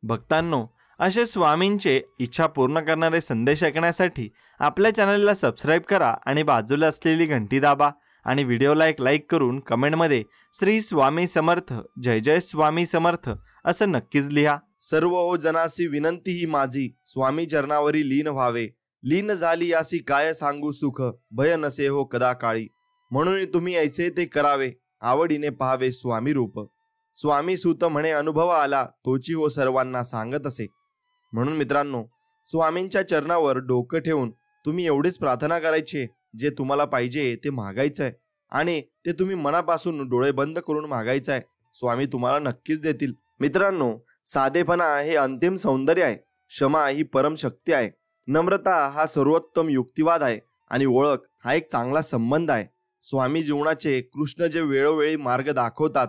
भक्तांनो, असे स्वामींचे इच्छा पूर्ण करणारे संदेश ऐकण्यासाठी आपल्या चॅनलला सबस्क्राईब करा आणि बाजूला असलेली घंटी दाबा आणि व्हिडिओला एक लाईक करून कमेंटमध्ये श्री स्वामी समर्थ, जय जय स्वामी समर्थ असं नक्कीच लिहा। सर्व हो जनासी विनंती ही माझी, स्वामी चरणावरी लीन व्हावे। लीन झाली यासी काय सांगू सुख, भय नसे हो कदा काळी। म्हणून तुम्ही ऐसे ते करावे, आवडीने पाहावे स्वामी रूप। स्वामी सूत म्हणे अनुभव आला, तोची हो सर्वांना सांगत असे। म्हणून मित्रांनो, स्वामींच्या चरणावर डोकं ठेवून तुम्ही एवढीच प्रार्थना करायची, जे तुम्हाला पाहिजे ते मागायचं आहे आणि ते तुम्ही मनापासून डोळे बंद करून मागायचं आहे। स्वामी तुम्हाला नक्कीच देतील। मित्रांनो, साधेपणा हे अंतिम सौंदर्य आहे, क्षमा ही परम शक्ती आहे, नम्रता हा सर्वोत्तम युक्तिवाद आहे आणि ओळख हा एक चांगला संबंध आहे। स्वामी जीवनाचे कृष्ण जे वेळोवेळी मार्ग दाखवतात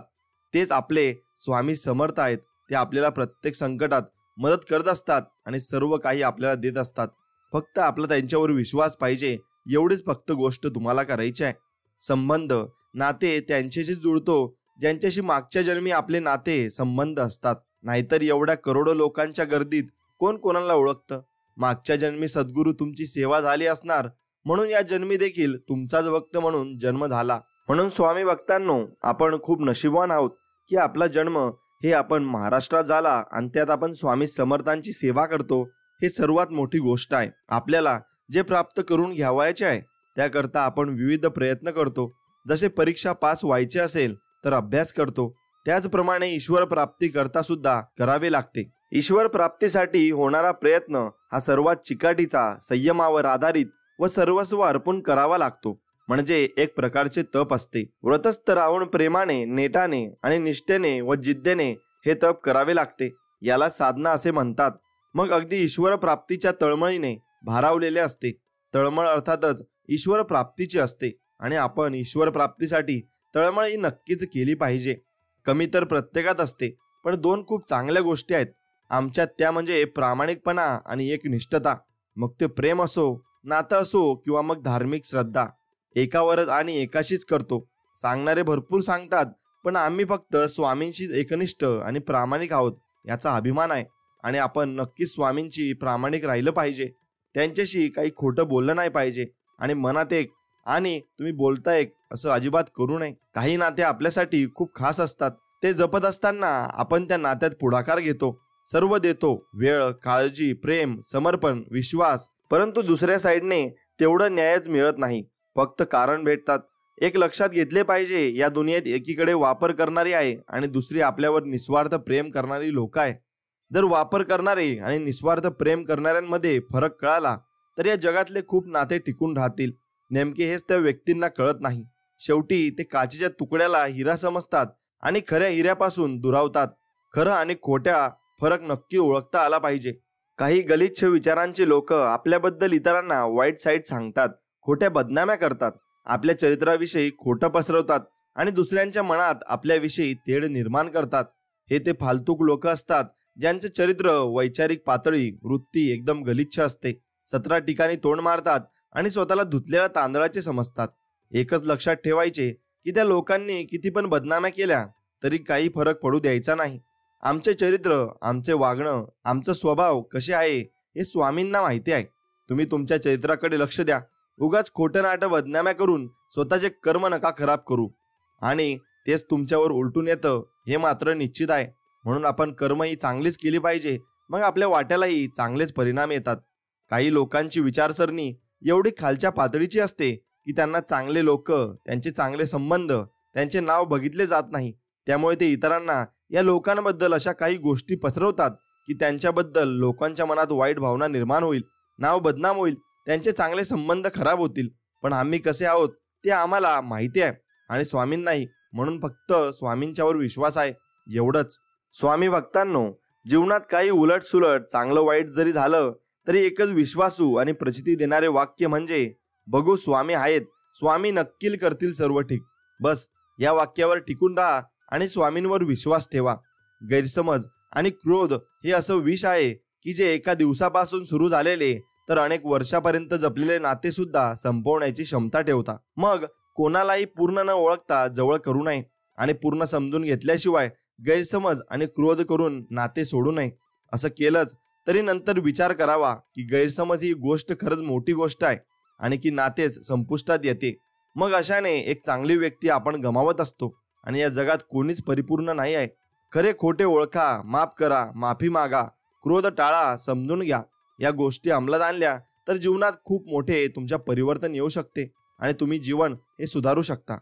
तेच आपले स्वामी समर्थ आहेत। ते आपल्याला प्रत्येक संकटात मदत करत असतात आणि सर्व काही आपल्याला देत असतात। फक्त आपला त्यांच्यावर विश्वास पाहिजे, एवढीच फक्त गोष्ट तुम्हाला करायची आहे। संबंध नाते त्यांच्याशी जुळतो ज्यांच्याशी मागच्या जन्मी आपले नाते संबंध असतात, नाहीतर एवढ्या करोडो लोकांच्या गर्दीत कोण कोणाला ओळखतं। मागच्या जन्मी सद्गुरू तुमची सेवा झाली असणार, म्हणून या जन्मी देखील तुमचाच भक्त म्हणून जन्म झाला। म्हणून स्वामी भक्तांनो, आपण खूप नशीबवान आहोत की आपला जन्म हे आपण महाराष्ट्रात झाला आणि त्यात आपण स्वामी समर्थांची सेवा करतो। हे सर्वात मोठी गोष्ट आहे। आपल्याला जे प्राप्त करून घ्यावायचे आहे त्याकरता आपण विविध प्रयत्न करतो। जसे परीक्षा पास व्हायचे असेल तर अभ्यास करतो, त्याचप्रमाणे ईश्वर प्राप्ती करता सुद्धा करावे लागते। ईश्वर प्राप्तीसाठी होणारा प्रयत्न हा सर्वात चिकाटीचा, संयमावर आधारित व सर्वस्व अर्पण करावा लागतो, म्हणजे एक प्रकारचे तप असते। व्रतस्थ राहून प्रेमाने, नेटाने आणि निष्ठेने व जिद्देने हे तप करावे लागते, याला साधना असे म्हणतात। मग अगदी ईश्वर प्राप्तीच्या तळमळीने भारावलेले असते। तळमळ अर्थातच ईश्वर प्राप्तीची असते आणि आपण ईश्वर प्राप्तीसाठी तळमळ नक्कीच केली पाहिजे। कमी तर प्रत्येकात असते, पण दोन खूप चांगल्या गोष्टी आहेत आमच्यात, त्या म्हणजे प्रामाणिकपणा आणि एक निष्ठता। मग ते प्रेम असो, नातं असो किंवा मग धार्मिक श्रद्धा, एकावरच आणि एकाशीच करतो। सांगणारे भरपूर सांगतात, पण आम्ही फक्त स्वामींशीच एकनिष्ठ आणि प्रामाणिक आहोत याचा अभिमान आहे आणि आपण नक्कीच स्वामींची प्रामाणिक राहिलं पाहिजे। त्यांच्याशी काही खोटं बोललं नाही पाहिजे आणि मनात एक आणि तुम्ही बोलता एक असं अजिबात करू नये। काही नाते आपल्यासाठी खूप खास असतात, ते जपत असताना आपण त्या नात्यात पुढाकार घेतो, सर्व देतो, वेळ, काळजी, प्रेम, समर्पण, विश्वास, परंतु दुसऱ्या साईडने तेवढं न्यायच मिळत नाही, फक्त कारण भेटतात। एक लक्षात घेतले पाहिजे, या दुनियेत एकीकडे वापर करणारी आहे आणि दुसरी आपल्यावर निस्वार्थ प्रेम करणारी लोक आहे। जर वापर करणारे आणि निस्वार्थ प्रेम करणाऱ्यांमध्ये फरक कळाला तर या जगातले खूप नाते टिकून राहतील। नेमके हेच त्या व्यक्तींना कळत नाही। शेवटी ते काचेच्या तुकड्याला हिरा समजतात आणि खऱ्या हिऱ्यापासून दुरावतात। खरं आणि खोट्या फरक नक्की ओळखता आला पाहिजे। काही गलिच्छ विचारांचे लोक आपल्याबद्दल इतरांना वाईट साईड सांगतात, खोट्या बदनाम्या करतात, आपल्या चरित्राविषयी खोटं पसरवतात आणि दुसऱ्यांच्या मनात आपल्याविषयी तेढ निर्माण करतात। हे ते फालतूक लोक असतात ज्यांचे चरित्र, वैचारिक पातळी, वृत्ती एकदम गलिच्छ असते। 17 ठिकाणी तोंड मारतात आणि स्वतःला धुतलेल्या तांदळाचे समजतात। एकच लक्षात ठेवायचे की त्या लोकांनी किती पण बदनाम्या केल्या तरी काही फरक पडू द्यायचा नाही। आमचे चरित्र, आमचे वागणं, आमचा स्वभाव कसे आहे हे स्वामींना माहिती आहे। तुम्ही तुमच्या चरित्राकडे लक्ष द्या। उगाच खोटं नाटं बदनाम्या करून स्वतःचे कर्म नका खराब करू आणि तेच तुमच्यावर उलटून येतं हे मात्र निश्चित आहे। म्हणून आपण कर्म ही चांगलीच केली पाहिजे, मग आपल्या वाट्यालाही चांगलेच परिणाम येतात। काही लोकांची विचारसरणी एवढी खालच्या पातळीची असते की त्यांना चांगले लोक, त्यांचे चांगले संबंध, त्यांचे नाव बघितले जात नाही। त्यामुळे ते इतरांना या लोकांबद्दल अशा काही गोष्टी पसरवतात की त्यांच्याबद्दल लोकांच्या मनात वाईट भावना निर्माण होईल, नाव बदनाम होईल, त्यांचे चांगले संबंध खराब होतील। पण आम्ही कसे आहोत ते आम्हाला माहिती आहे आणि स्वामींनाही, म्हणून फक्त स्वामींच्यावर विश्वास आहे, एवढंच। स्वामी भक्तांनो, जीवनात काही उलट सुलट, चांगलं वाईट जरी झालं तरी एकच विश्वासू आणि प्रचिती देणारे वाक्य म्हणजे बघू स्वामी आहेत, स्वामी नक्की करतील सर्व ठीक। बस या वाक्यावर टिकून राहा आणि स्वामींवर विश्वास ठेवा। गैरसमज आणि क्रोध हे असं विष आहे की जे एका दिवसापासून सुरू झालेले तर अनेक वर्षापर्यंत जपलेले नाते सुद्धा संपवण्याची क्षमता ठेवता। मग कोणालाही पूर्ण न ओळखता जवळ करू नये आणि पूर्ण समजून घेतल्याशिवाय गैरसमज आणि क्रोध करून नाते सोडू नये। असं केलंच तरी नंतर विचार करावा की गैरसमज ही गोष्ट खरंच मोठी गोष्ट आहे आणि की नातेच संपुष्टात येते. मग अशाने एक चांगली व्यक्ती आपण गमावत असतो आणि या जगात कोणीच परिपूर्ण नाही आहे. खरे खोटे ओळखा, माफ करा, माफी मागा, क्रोध टाळा, समजून घ्या. या गोष्टी अंमलात आणल्या तर जीवनात खूप मोठे तुमच्या परिवर्तन येऊ शकते आणि तुम्ही जीवन हे सुधारू शकता.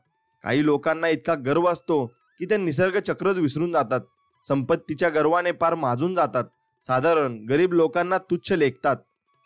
काही लोकांना इतका गर्व असतो की ते निसर्ग चक्रच विसरून जातात. संपत्तीच्या गर्वाने पार माजून जातात. साधारण गरीब लोकांना तुच्छ लेखतात,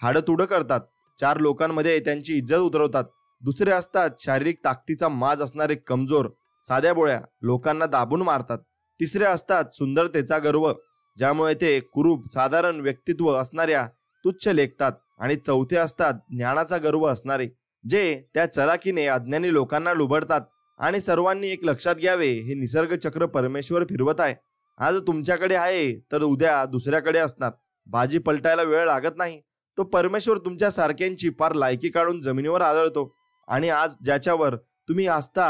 हाडतुडं करतात. 4 लोकांमध्ये त्यांची इज्जत उतरवतात. दुसरे असतात शारीरिक ताकदीचा माज असणारे कमजोर, साध्या बोळ्या लोकांना दाबून मारतात. तिसरे असतात सुंदरतेचा गर्व, ज्यामुळे ते कुरूप साधारण व्यक्तित्व असणाऱ्या तुच्छ लेखतात. आणि चौथे असतात ज्ञानाचा गर्व असणारे, जे त्या चलाकीने अज्ञानी लोकांना लुबडतात. आणि सर्वांनी एक लक्षात घ्यावे, हे निसर्ग चक्र परमेश्वर फिरवत आहे. आज तुमच्याकडे आहे तर उद्या दुसऱ्याकडे असणार. भाजी पलटायला वेळ लागत नाही. तो परमेश्वर तुमच्या सारख्यांची पार लायकी काढून जमिनीवर आदळतो. आणि आज ज्याच्यावर तुम्ही असता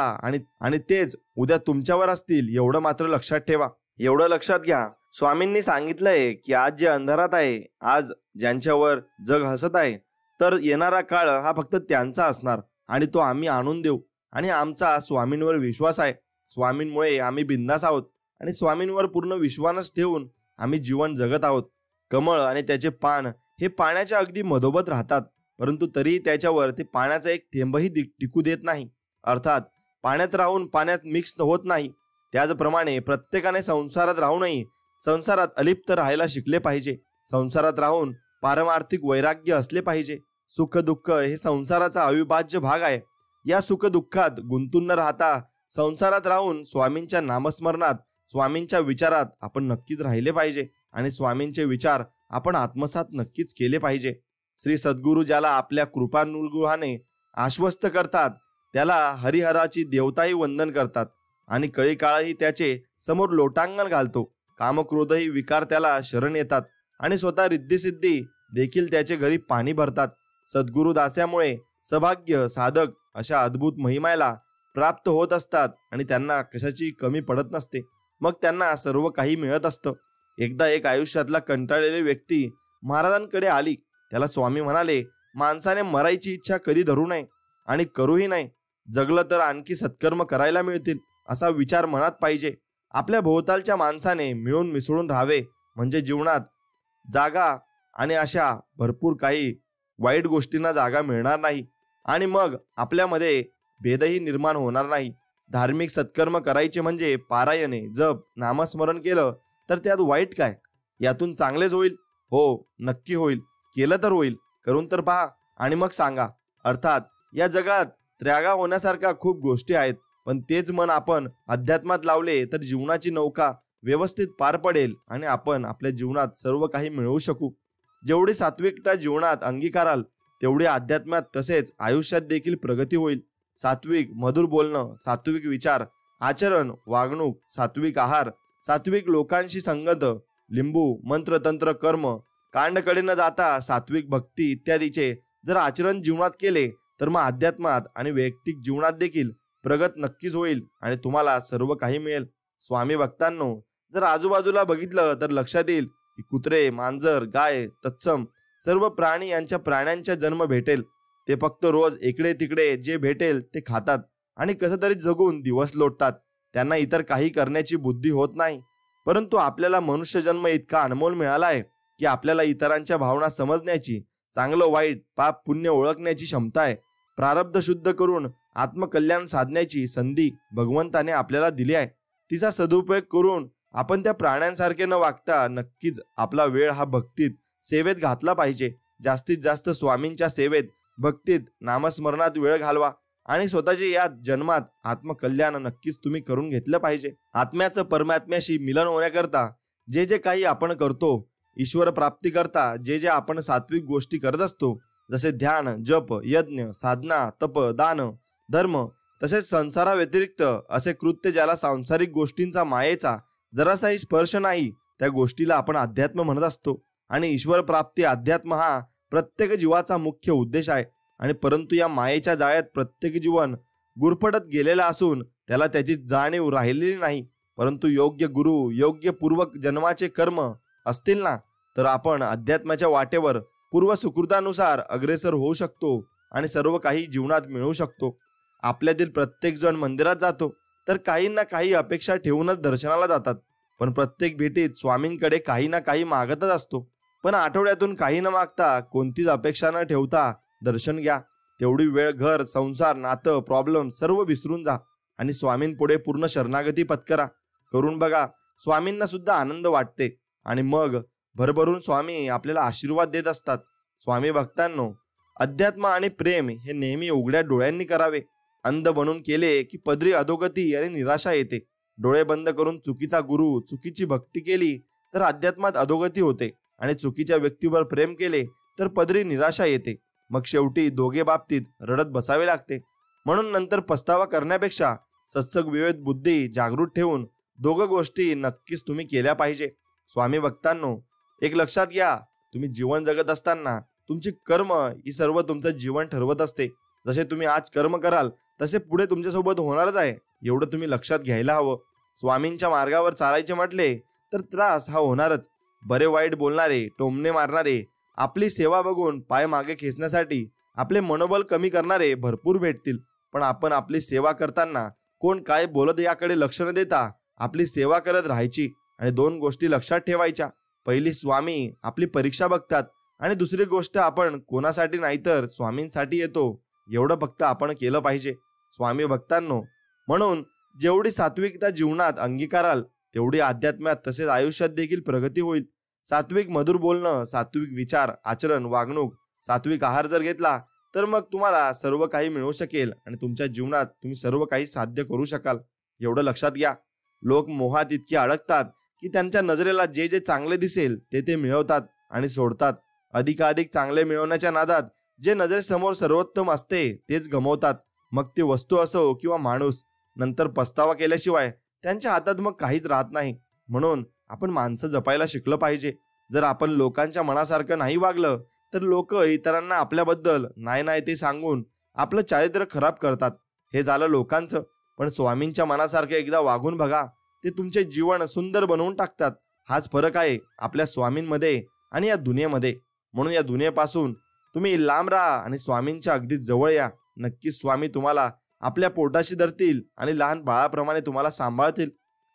आणि तेच उद्या तुमच्यावर असतील, एवढं मात्र लक्षात ठेवा. एवढं लक्षात घ्या, स्वामींनी सांगितलंय की आज जे अंधारात आहे, आज ज्यांच्यावर जग हसत आहे, तर येणारा काळ हा फक्त त्यांचा असणार आणि तो आम्ही आणून देऊ. आणि आमचा स्वामींवर विश्वास आहे. स्वामींमुळे आम्ही बिंदास आहोत आणि स्वामींवर पूर्ण विश्वास ठेवून आम्ही जीवन जगत आहोत. कमळ आणि त्याचे पान हे पाण्याच्या अगदी मधोमध राहतात, परंतु तरीही त्याच्यावर ते पाण्याचा एक थेंबही टिकू देत नाही. अर्थात पाण्यात राहून पाण्यात मिक्स होत नाही. त्याचप्रमाणे प्रत्येकाने संसारात राहूनही संसारात अलिप्त राहायला शिकले पाहिजे. संसारात राहून पारमार्थिक वैराग्य असले पाहिजे. सुख दुःख हे संसाराचा अविभाज्य भाग आहे. या सुख दुःखात गुंतून न राहता संसारात राहून स्वामींच्या नामस्मरणात, स्वामींच्या विचारात आपण नक्कीच राहिले पाहिजे आणि स्वामींचे विचार आपण आत्मसात नक्कीच केले पाहिजे. श्री सद्गुरू ज्याला आपल्या कृपानुग्रहाने आश्वस्त करतात, त्याला हरिहराची देवताही वंदन करतात आणि कळी काळही त्याचे समोर लोटांगण घालतो. कामक्रोधही विकार त्याला शरण येतात आणि स्वतः रिद्धिसिद्धी देखील त्याचे घरी पाणी भरतात. सद्गुरू दास्यामुळे सौभाग्य साधक अशा अद्भुत महिमाला प्राप्त होत असतात आणि त्यांना कशाची कमी पडत नसते. मग त्यांना सर्व काही मिळत असतं. एकदा एक आयुष्यातला कंटाळलेली व्यक्ती महाराजांकडे आली. त्याला स्वामी म्हणाले, माणसाने मरायची इच्छा कधी धरू नये आणि करूही नाही. जगलं तर आणखी सत्कर्म करायला मिळतील असा विचार मनात पाहिजे. आपल्या भोवतालच्या माणसाने मिळून मिसळून राहावे, म्हणजे जीवनात जागा आणि अशा भरपूर काही वाईट गोष्टींना जागा मिळणार नाही आणि मग आपल्यामध्ये भेदही निर्माण होणार नाही. धार्मिक सत्कर्म करायचे म्हणजे पारायणे, जप, नामस्मरण केलं तर त्यात वाईट काय? यातून चांगलेच होईल. हो, नक्की होईल. केलं तर होईल. करून तर पहा आणि मग सांगा. अर्थात या जगात त्रागा होण्यासारख्या खूप गोष्टी आहेत, पण तेच मन आपण अध्यात्मात लावले तर जीवनाची नौका व्यवस्थित पार पडेल आणि आपण आपल्या जीवनात सर्व काही मिळवू शकू. जेवढी सात्विकता जीवनात अंगीकाराल, तेवढी अध्यात्मात तसेच आयुष्यात देखील प्रगती होईल. सात्विक मधुर बोलणं, सात्विक विचार, आचरण, वागणूक, सात्विक आहार, सात्विक लोकांशी संगत, लिंबू, मंत्र, तंत्र, कर्म, कांडकडे न जाता सात्विक भक्ती इत्यादीचे जर आचरण जीवनात केले तर मग अध्यात्मात आणि वैयक्तिक जीवनात देखील प्रगत नक्कीच होईल आणि तुम्हाला सर्व काही मिळेल. स्वामी भक्तांनो, जर आजूबाजूला बघितलं तर लक्षात येईल की कुत्रे, मांजर, गाय, तत्सम सर्व प्राणी यांच्या प्राण्यांचा जन्म भेटेल. ते फक्त रोज इकडे तिकडे जे भेटेल ते खातात आणि कसं तरी जगून दिवस लोटतात. त्यांना इतर काही करण्याची बुद्धी होत नाही. परंतु आपल्याला मनुष्य जन्म इतका अनमोल मिळाला आहे की आपल्याला इतरांच्या भावना समजण्याची, चांगलं वाईट, पाप पुण्य ओळखण्याची क्षमता आहे. प्रारब्ध शुद्ध करून आत्मकल्याण साधण्याची संधी भगवंताने आपल्याला दिली आहे. तिचा सदुपयोग करून आपण त्या प्राण्यांसारखे न वागता नक्कीच आपला वेळ हा भक्तीत, सेवेत घातला पाहिजे. जास्तीत जास्त स्वामींच्या सेवेत, भक्तीत, नामस्मरणात वेळ घालवा आणि स्वतःचे या जन्मात आत्मकल्याण नक्कीच तुम्ही करून घेतलं पाहिजे. आत्म्याचं परमात्म्याशी मिलन होण्याकरता जे जे काही आपण करतो, ईश्वर प्राप्ती करता जे जे आपण सात्विक गोष्टी करत असतो, जसे ध्यान, जप, यज्ञ, साधना, तप, दान, धर्म, तसेच संसाराव्यतिरिक्त असे कृत्य ज्याला सांसारिक गोष्टींचा, मायेचा जरासाही स्पर्श नाही, त्या गोष्टीला आपण अध्यात्म म्हणत असतो. आणि ईश्वर प्राप्ती, अध्यात्म हा प्रत्येक जीवाचा मुख्य उद्देश आहे. आणि परंतु या मायेच्या जाळ्यात प्रत्येक जीवन गुरफटत गेलेला असून त्याला त्याची जाणीव राहिलेली नाही. परंतु योग्य गुरु, योग्य पूर्वक जन्माचे कर्म असतील ना, तर आपण अध्यात्माच्या वाटेवर पूर्व सुकृतानुसार अग्रेसर होऊ शकतो आणि सर्व काही जीवनात मिळवू शकतो. आपल्यातील प्रत्येक जण मंदिरात जातो तर काही ना काही अपेक्षा ठेवूनच दर्शनाला जातात, पण प्रत्येक भेटीत स्वामींकडे काही ना काही मागतच असतो. पण आठवड्यातून काही न मागता, कोणतीच अपेक्षा न ठेवता दर्शन घ्या. तेवढी वेळ घर, संसार, नातं, प्रॉब्लेम सर्व विसरून जा आणि स्वामींपुढे पूर्ण शरणागती पत्करा. करून बघा, स्वामींना सुद्धा आनंद वाटते आणि मग भरभरून स्वामी आपल्याला आशीर्वाद देत असतात. स्वामी भक्तांनो, अध्यात्म आणि प्रेम हे नेहमी उघड्या डोळ्यांनी करावे. अंध बनून केले की पदरी अधोगती आणि निराशा येते. डोळे बंद करून चुकीचा गुरु, चुकीची भक्ती केली तर अध्यात्मात अधोगती होते आणि चुकीच्या व्यक्तीवर प्रेम केले तर पदरी निराशा येते. मग शेवटी दोघे बाबतीत रडत बसावे लागते. म्हणून नंतर पस्तावा करण्यापेक्षा सत्संग, विवेक, बुद्धी जागृत ठेवून दोघं गोष्टी नक्कीच तुम्ही केल्या पाहिजे. स्वामी भक्तांनो, एक लक्षात घ्या, तुम्ही जीवन जगत असताना तुमची कर्म ही सर्व तुमचं जीवन ठरवत असते. जसे तुम्ही आज कर्म कराल तसे पुढे तुमच्यासोबत होणारच आहे, एवढं तुम्ही लक्षात घ्यायला हवं. स्वामींच्या मार्गावर चालायचे म्हटले तर त्रास हा होणारच. बरे वाईट बोलणारे, टोमणे मारणारे, आपली सेवा बघून पाय मागे खेचण्यासाठी आपले मनोबल कमी करणारे भरपूर भेटतील. पण आपण आपली सेवा करताना कोण काय बोलत याकडे लक्ष न देता आपली सेवा करत राहायची. आणि दोन गोष्टी लक्षात ठेवायच्या. पहिली, स्वामी आपली परीक्षा बघतात आणि दुसरी गोष्ट, आपण कोणासाठी नाही तर स्वामींसाठी येतो, एवढं फक्त आपण केलं पाहिजे. स्वामी भक्तांनो, म्हणून जेवढी सात्विकता जीवनात अंगीकाराल तेवढी अध्यात्मात तसेच आयुष्यात देखील प्रगती होईल. सात्विक मधुर बोलणं, सात्विक विचार, आचरण, वागणूक, सात्विक आहार जर घेतला तर मग तुम्हाला सर्व काही मिळू शकेल आणि तुमच्या जीवनात तुम्ही सर्व काही साध्य करू शकाल, एवढं लक्षात घ्या. लोक मोहात इतके अडकतात की त्यांच्या नजरेला जे जे चांगले दिसेल ते मिळवतात आणि सोडतात. अधिकाधिक चांगले मिळवण्याच्या नादात जे नजरेसमोर सर्वोत्तम असते तेच गमावतात. मग ते वस्तू असो किंवा माणूस. नंतर पस्तावा केल्याशिवाय त्यांच्या हातात मग काहीच राहत नाही. म्हणून आपण माणसं जपायला शिकलं पाहिजे. जर आपण लोकांच्या मनासारखं नाही वागलं तर लोक इतरांना आपल्याबद्दल नाही ते सांगून आपलं चारित्र्य खराब करतात. हे झालं लोकांचं. पण स्वामींच्या मनासारखं एकदा वागून बघा, ते तुमचे जीवन सुंदर बनवून टाकतात. हाच फरक आहे आपल्या स्वामींमध्ये आणि या दुनियेमध्ये. म्हणून या दुनियेपासून तुम्ही लांब राहा आणि स्वामींच्या अगदी जवळ या. नक्कीच स्वामी तुम्हाला आपल्या पोटाशी धरतील आणि लहान बाळाप्रमाणे तुम्हाला सांभाळतील.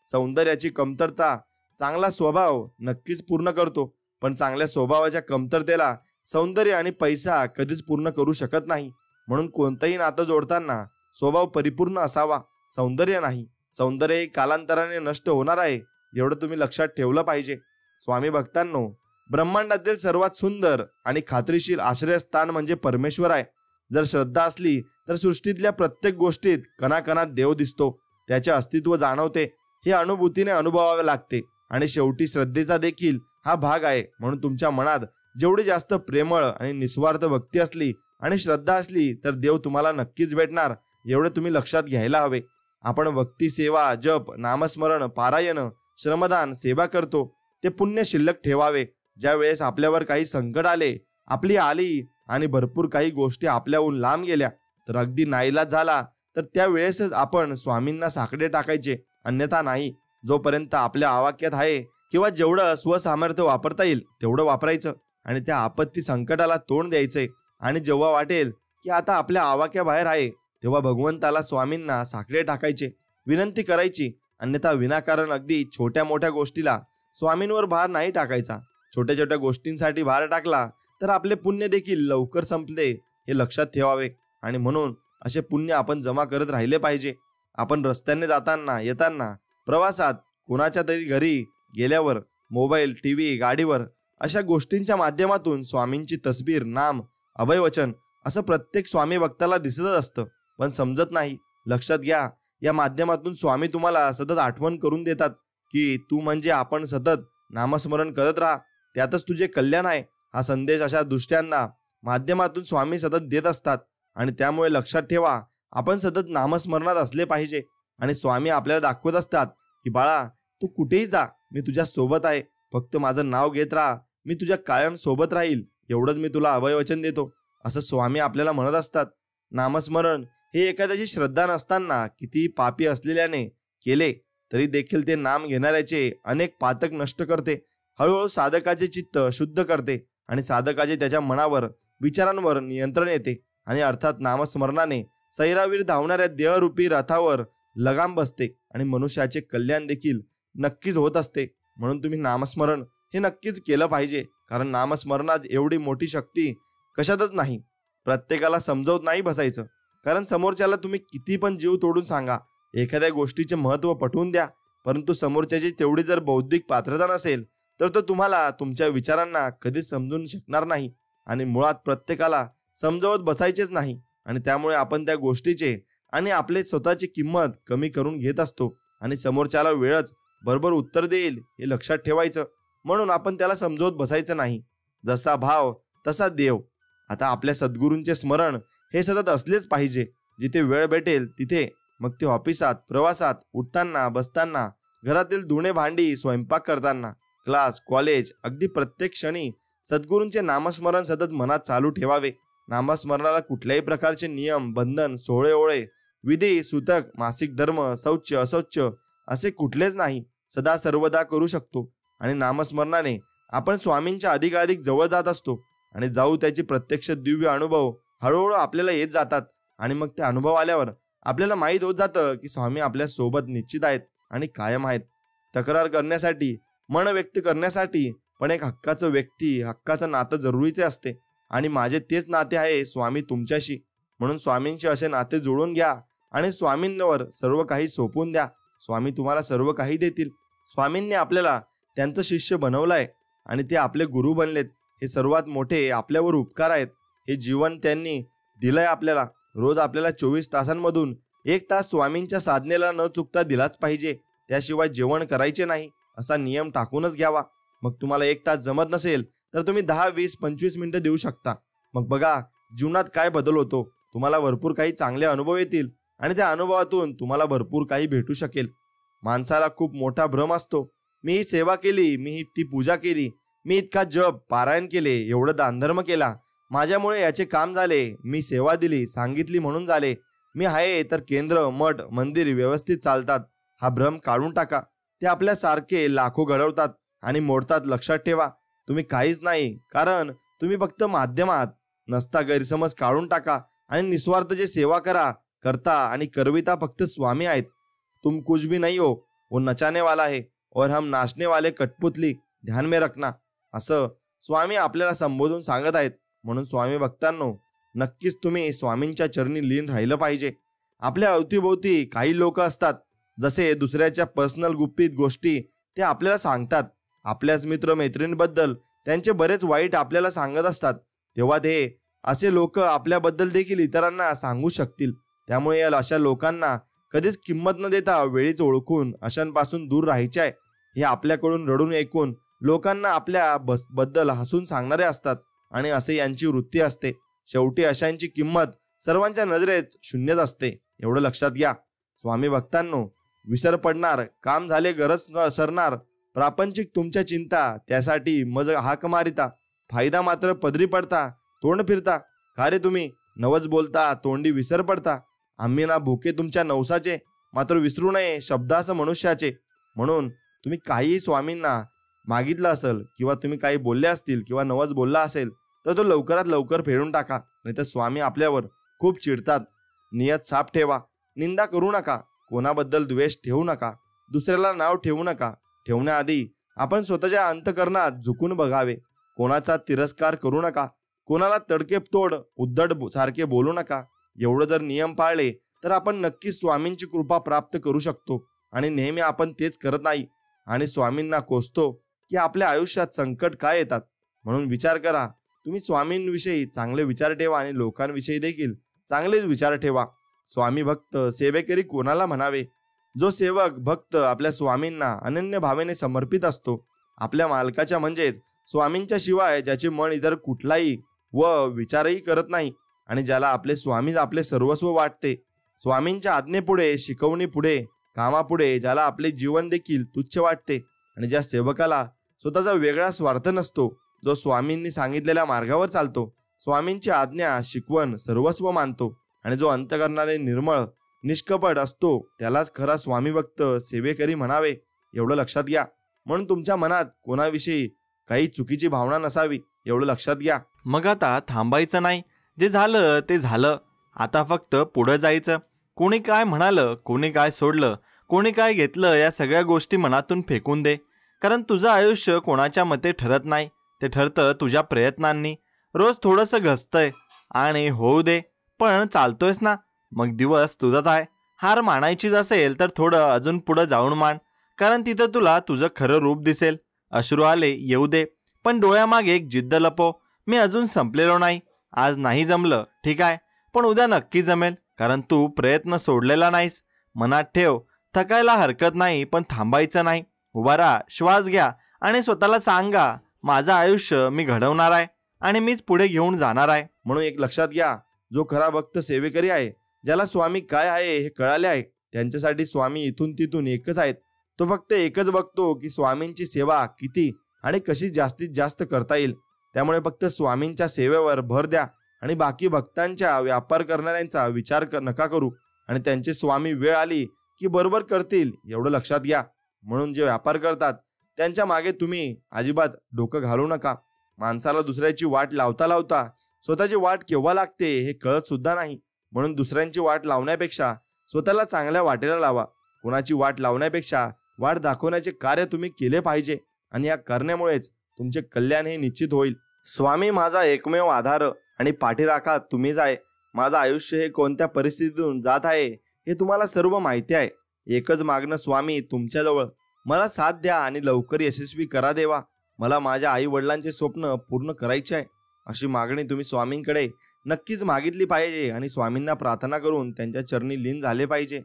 सौंदर्याची कमतरता चांगला स्वभाव नक्कीच पूर्ण करतो, पण चांगल्या स्वभावाच्या कमतरतेला सौंदर्य आणि पैसा कधीच पूर्ण करू शकत नाही. म्हणून कोणतंही नातं जोडताना स्वभाव परिपूर्ण असावा, सौंदर्य नाही. सौंदर्य हे कालांतराने नष्ट होणार आहे, एवढं तुम्ही लक्षात ठेवलं पाहिजे. स्वामी भक्तांनो, ब्रह्मांडातील सर्वात सुंदर आणि खात्रीशीर आश्रयस्थान म्हणजे परमेश्वर आहे. जर श्रद्धा असली तर सृष्टीतल्या प्रत्येक गोष्टीत कणाकणात देव दिसतो, त्याचे अस्तित्व जाणवते. हे अनुभूतीने अनुभवावे लागते आणि शेवटी श्रद्धेचा देखील हा भाग आहे. म्हणून तुमच्या मनात जेवढी जास्त प्रेमळ आणि निस्वार्थ भक्ती असली आणि श्रद्धा असली तर देव तुम्हाला नक्कीच भेटणार, एवढे तुम्ही लक्षात घ्यायला हवे. आपण भक्ती, सेवा, जप, नामस्मरण, पारायण, श्रमदान, सेवा करतो ते पुण्य शिल्लक ठेवावे. ज्या वेळेस आपल्यावर काही संकट आले, आपली आली आणि भरपूर काही गोष्टी आपल्याहून लांब गेल्या तर अगदी नाईलाज झाला तर त्या वेळेसच आपण स्वामींना साकडे टाकायचे, अन्यथा नाही. जोपर्यंत आपल्या आवाक्यात आहे किंवा जेवढं स्वसामर्थ्य वापरता येईल तेवढं वापरायचं आणि त्या आपत्ती संकटाला तोंड द्यायचंय. आणि जेव्हा वाटेल की आता आपल्या आवाक्याबाहेर आहे तेव्हा भगवंताला, स्वामींना साकडे टाकायचे, विनंती करायची. अन्यथा विनाकारण अगदी छोट्या मोठ्या गोष्टीला स्वामींवर भार नाही टाकायचा. छोट्या छोट्या गोष्टींसाठी भार टाकला तर आपले पुण्य देखील लवकर संपले, हे लक्षात ठेवावे. आणि म्हणून असे पुण्य आपण जमा करत राहिले पाहिजे. आपण रस्त्याने जाताना, येताना, प्रवासात, कोणाच्या तरी घरी गेल्यावर, मोबाईल, टीव्ही, गाडीवर अशा गोष्टींच्या माध्यमातून स्वामींची तस्बीर, नाम, अभयवचन असं प्रत्येक स्वामी भक्ताला दिसतच असतं, पण समजत नाही. लक्षात घ्या, या माध्यमातून स्वामी तुम्हाला सतत आठवण करून देतात की तू म्हणजे आपण सतत नामस्मरण करत राहा, त्यातच तुझे कल्याण आहे. हा संदेश अशा दृष्ट्यांना माध्यमातून स्वामी सतत देत असतात आणि त्यामुळे लक्षात ठेवा, आपण सतत नामस्मरणात असले पाहिजे. आणि स्वामी आपल्याला दाखवत असतात की बाळा, तू कुठेही जा, मी तुझ्या सोबत आहे. फक्त माझं नाव घेत राहा, मी तुझ्या कायम सोबत राहील, एवढंच मी तुला अभयवचन देतो, असं स्वामी आपल्याला म्हणत असतात. नामस्मरण हे एखाद्याची श्रद्धा नसताना कितीही पापी असलेल्याने केले तरी देखील ते नाम घेणाऱ्याचे अनेक पातक नष्ट करते. हळूहळू साधकाचे चित्त शुद्ध करते आणि साधकाचे त्याच्या मनावर विचारांवर नियंत्रण येते आणि अर्थात नामस्मरणाने सैरावीर धावणाऱ्या देहरूपी रथावर लगाम बसते आणि मनुष्याचे कल्याण देखील नक्कीच होत असते. म्हणून तुम्ही नामस्मरण हे नक्कीच केलं पाहिजे, कारण नामस्मरणात एवढी मोठी शक्ती कशातच नाही. प्रत्येकाला समजवत नाही बसायचं, कारण समोरच्याला तुम्ही किती पण जीव तोडून सांगा, एखाद्या गोष्टीचे महत्त्व पटवून द्या, परंतु समोरच्याची तेवढी जर बौद्धिक पात्रता नसेल तर तो तुम्हाला तुमच्या विचारांना कधीच समजून शकणार नाही. आणि मुळात प्रत्येकाला समजवत बसायचेच नाही आणि त्यामुळे आपण त्या गोष्टीचे आणि आपले स्वतःची किंमत कमी करून घेत असतो आणि समोरच्याला वेळच बरोबर उत्तर देईल हे लक्षात ठेवायचं. म्हणून आपण त्याला समजवत बसायचं नाही. जसा भाव तसा देव. आता आपल्या सद्गुरूंचे स्मरण हे सतत असलेच पाहिजे. जिथे वेळ भेटेल तिथे, मग ते ऑफिसात, प्रवासात, उठताना, बसताना, घरातील धुणे भांडी, स्वयंपाक करताना, क्लास, कॉलेज, अगदी प्रत्येक क्षणी सद्गुरूंचे नामस्मरण सतत मनात चालू ठेवावे. नामस्मरणाला कुठल्याही प्रकारचे नियम, बंधन, सोहळे ओळे, विधी, सूतक, मासिक धर्म, शौच, असौच असे कुठलेच नाही. सदा सर्वदा करू शकतो आणि नामस्मरणाने आपण स्वामींच्या अधिकाधिक जवळ जात असतो आणि जाऊ त्याची प्रत्यक्ष दिव्य अनुभव हळूहळू आपल्याला येत जातात. आणि मग ते अनुभव आल्यावर आपल्याला माहीत होत जातं की स्वामी आपल्या सोबत निश्चित आहेत आणि कायम आहेत. तक्रार करण्यासाठी, मन व्यक्त करण्यासाठी पण एक हक्काचं नातं जरुरीचे असते आणि माझे तेच नाते आहे स्वामी तुमच्याशी. म्हणून स्वामींशी असे नाते जोडून घ्या आणि स्वामींवर सर्व काही सोपवून द्या. स्वामी तुम्हाला सर्व काही देतील. स्वामींनी आपल्याला त्यांचं शिष्य बनवलंय आणि ते आपले गुरु बनलेत. हे सर्वात मोठे आपल्यावर उपकार आहेत. हे जीवन त्यांनी दिलंय आपल्याला. रोज आपल्याला 24 तासांमधून 1 तास स्वामींच्या साधनेला न चुकता दिलाच पाहिजे. त्याशिवाय जेवण करायचे नाही असा नियम टाकूनच घ्यावा. मग तुम्हाला 1 तास जमत नसेल तर तुम्ही 10, 20, 25 मिनिटं देऊ शकता. मग बघा जीवनात काय बदल होतो. तुम्हाला भरपूर काही चांगले अनुभव येतील आणि त्या अनुभवातून तुम्हाला भरपूर काही भेटू शकेल. माणसाला खूप मोठा भ्रम असतो. मी ही सेवा केली, मी ही ती पूजा केली, मी इतका जप पारायण केले, एवढं दानधर्म केला, माझ्यामुळे याचे काम झाले, मी सेवा दिली, सांगितली म्हणून झाले, मी आहे तर केंद्र, मठ, मंदिर व्यवस्थित चालतात. हा भ्रम काढून टाका. ते आपल्यासारखे लाखो घडवतात आणि मोडतात. लक्षात ठेवा, तुम्ही काहीच नाही, कारण तुम्ही फक्त माध्यम आहात. नसता गैरसमज काढून टाका आणि निस्वार्थ जे सेवा करता आणि करविता फक्त स्वामी आहेत. तुम कुछ भी नहीं हो, वो नचाने वाला है और हम नाचने वाले कठपुतली, ध्यान में रखना. असं स्वामी आपल्याला संबोधून सांगत आहेत. म्हणून स्वामी भक्तांनो, नक्कीच तुम्ही स्वामींच्या चरणी लीन राहिलं पाहिजे. आपल्या अवतीभोवती काही लोक असतात, जसे दुसऱ्याच्या पर्सनल गुपित गोष्टी ते आपल्याला सांगतात. आपल्याच मित्र मैत्रिणींबद्दल त्यांचे बरेच वाईट आपल्याला सांगत असतात. तेव्हा ते असे लोक आपल्याबद्दल देखील इतरांना सांगू शकतील. त्यामुळे अशा लोकांना कधीच किंमत न देता वेळीच ओळखून अशांपासून दूर राहायचे आहे. हे आपल्याकडून रडून ऐकून लोकांना आपल्या बद्दल हसून सांगणारे असतात आणि असे यांची वृत्ती असते. शेवटी अशांची किंमत सर्वांच्या नजरेत शून्यच असते. एवढं लक्षात घ्या. स्वामी भक्तांनो, विसर पडणार, काम झाले, गरज न सरणार, प्रापंचिक तुमच्या चिंता, त्यासाठी मज हाक मारिता, फायदा मात्र पदरी पडता, तोंड फिरता, का रे तुम्ही नवच बोलता, तोंडी विसर पडता, आम्ही ना भुके तुमच्या नवसाचे, मात्र विसरू नये शब्दास मनुष्याचे. म्हणून तुम्ही काही स्वामींना मागितलं असेल किंवा तुम्ही काही बोलले असतील किंवा नवच बोलला असेल तर तो लवकरात लवकर फेडून टाका, नाही तर स्वामी आपल्यावर खूप चिडतात. नियत साफ ठेवा. निंदा करू नका, कोणाबद्दल द्वेष ठेवू नका, दुसऱ्याला नाव ठेवू नका. ठेवण्याआधी आपण स्वतःच्या अंतकरणात झुकून बघावे. कोणाचा तिरस्कार करू नका, कोणाला तडकेतोड उद्धट सारखे बोलू नका. एवढं जर नियम पाळले तर आपण नक्कीच स्वामींची कृपा प्राप्त करू शकतो. आणि नेहमी आपण तेच करत नाही आणि स्वामींना कोसतो की आपल्या आयुष्यात संकट काय येतात. म्हणून विचार करा. तुम्ही स्वामींविषयी चांगले विचार ठेवा आणि लोकांविषयी देखील चांगलेच विचार ठेवा. स्वामी भक्त सेवेकरी कोणाला म्हणावे? जो सेवक भक्त आपल्या स्वामींना अनन्य भावेने समर्पित असतो. आपल्या मालकाच्या म्हणजेच स्वामींच्या शिवाय ज्याचे मन इतर कुठलाही व विचारही करत नाही आणि ज्याला आपले स्वामीच आपले सर्वस्व वाटते. स्वामींच्या आज्ञेपुढे, शिकवणीपुढे, कामापुढे ज्याला आपले जीवन देखील तुच्छ वाटते आणि ज्या सेवकाला स्वतःचा वेगळा स्वार्थ नसतो, जो स्वामींनी सांगितलेल्या मार्गावर चालतो, स्वामींची आज्ञा, शिकवण सर्वस्व मानतो आणि जो अंतकरणाने निर्मळ, निष्कपट असतो, त्यालाच खरा स्वामी भक्त सेवेकरी म्हणावे. एवढं लक्षात घ्या. म्हणून तुमच्या मनात कोणाविषयी काही चुकीची भावना नसावी, एवढं लक्षात घ्या. मग आता थांबायचं नाही. जे झालं ते झालं. आता फक्त पुढं जायचं. कोणी काय म्हणालं, कोणी काय सोडलं, कोणी काय घेतलं, या सगळ्या गोष्टी मनातून फेकून दे. कारण तुझं आयुष्य कोणाच्या मते ठरत नाही, ते ठरतं तुझ्या प्रयत्नांनी. रोज थोडंसं घसतंय आणि होऊ दे, पण चालतोयस ना, मग दिवस तुझाच आहे. हार मानायचीच असेल तर थोडं अजून पुढं जाऊन मान, कारण तिथं तुला तुझं खरं रूप दिसेल. अश्रू आले येऊ दे, पण डोळ्यामागे एक जिद्द लपव. मी अजून संपलेलो नाही. आज नाही जमलं ठीक आहे, पण उद्या नक्की जमेल, कारण तू प्रयत्न सोडलेला नाहीस. मनात ठेव, थकायला हरकत नाही, पण थांबायचं नाही. उभा राहा, श्वास घ्या आणि स्वतःला सांगा, माझं आयुष्य मी घडवणार आहे आणि मीच पुढे घेऊन जाणार आहे. म्हणून एक लक्षात घ्या, जो खरा भक्त सेवेकरी आहे, ज्याला स्वामी काय आहे हे कळाले आहे, त्यांच्यासाठी स्वामी इथून तिथून एकच आहेत. तो फक्त एकच बघतो की स्वामींची सेवा किती आणि कशी जास्तीत जास्त करता येईल. त्यामुळे फक्त स्वामींच्या सेवेवर भर द्या आणि बाकी भक्तांच्या व्यापार करणाऱ्यांचा विचार नका करू. आणि त्यांचे स्वामी वेळ आली की बरोबर करतील, एवढं लक्षात घ्या. म्हणून जे व्यापार करतात त्यांच्या मागे तुम्ही अजिबात डोकं घालू नका. माणसाला दुसऱ्याची वाट लावता लावता स्वतःची वाट केव्हा लागते हे कळत सुद्धा नाही. म्हणून दुसऱ्यांची वाट लावण्यापेक्षा स्वतःला चांगल्या वाटेला लावा. कोणाची वाट लावण्यापेक्षा वाट दाखवण्याचे कार्य तुम्ही केले पाहिजे आणि या करण्यामुळेच तुमचे कल्याण हे निश्चित होईल. स्वामी माझा एकमेव आधार आणि पाठीराखा तुम्हीच आहे. माझं आयुष्य हे कोणत्या परिस्थितीतून जात आहे हे तुम्हाला सर्व माहिती आहे. एकच मागणं स्वामी तुमच्याजवळ, मला साथ द्या आणि लवकर यशस्वी करा देवा. मला माझ्या आई वडिलांचे स्वप्न पूर्ण करायचे आहे. अशी मागणी तुम्ही स्वामींकडे नक्कीच मागितली पाहिजे आणि स्वामींना प्रार्थना करून त्यांच्या चरणी लीन झाले पाहिजे.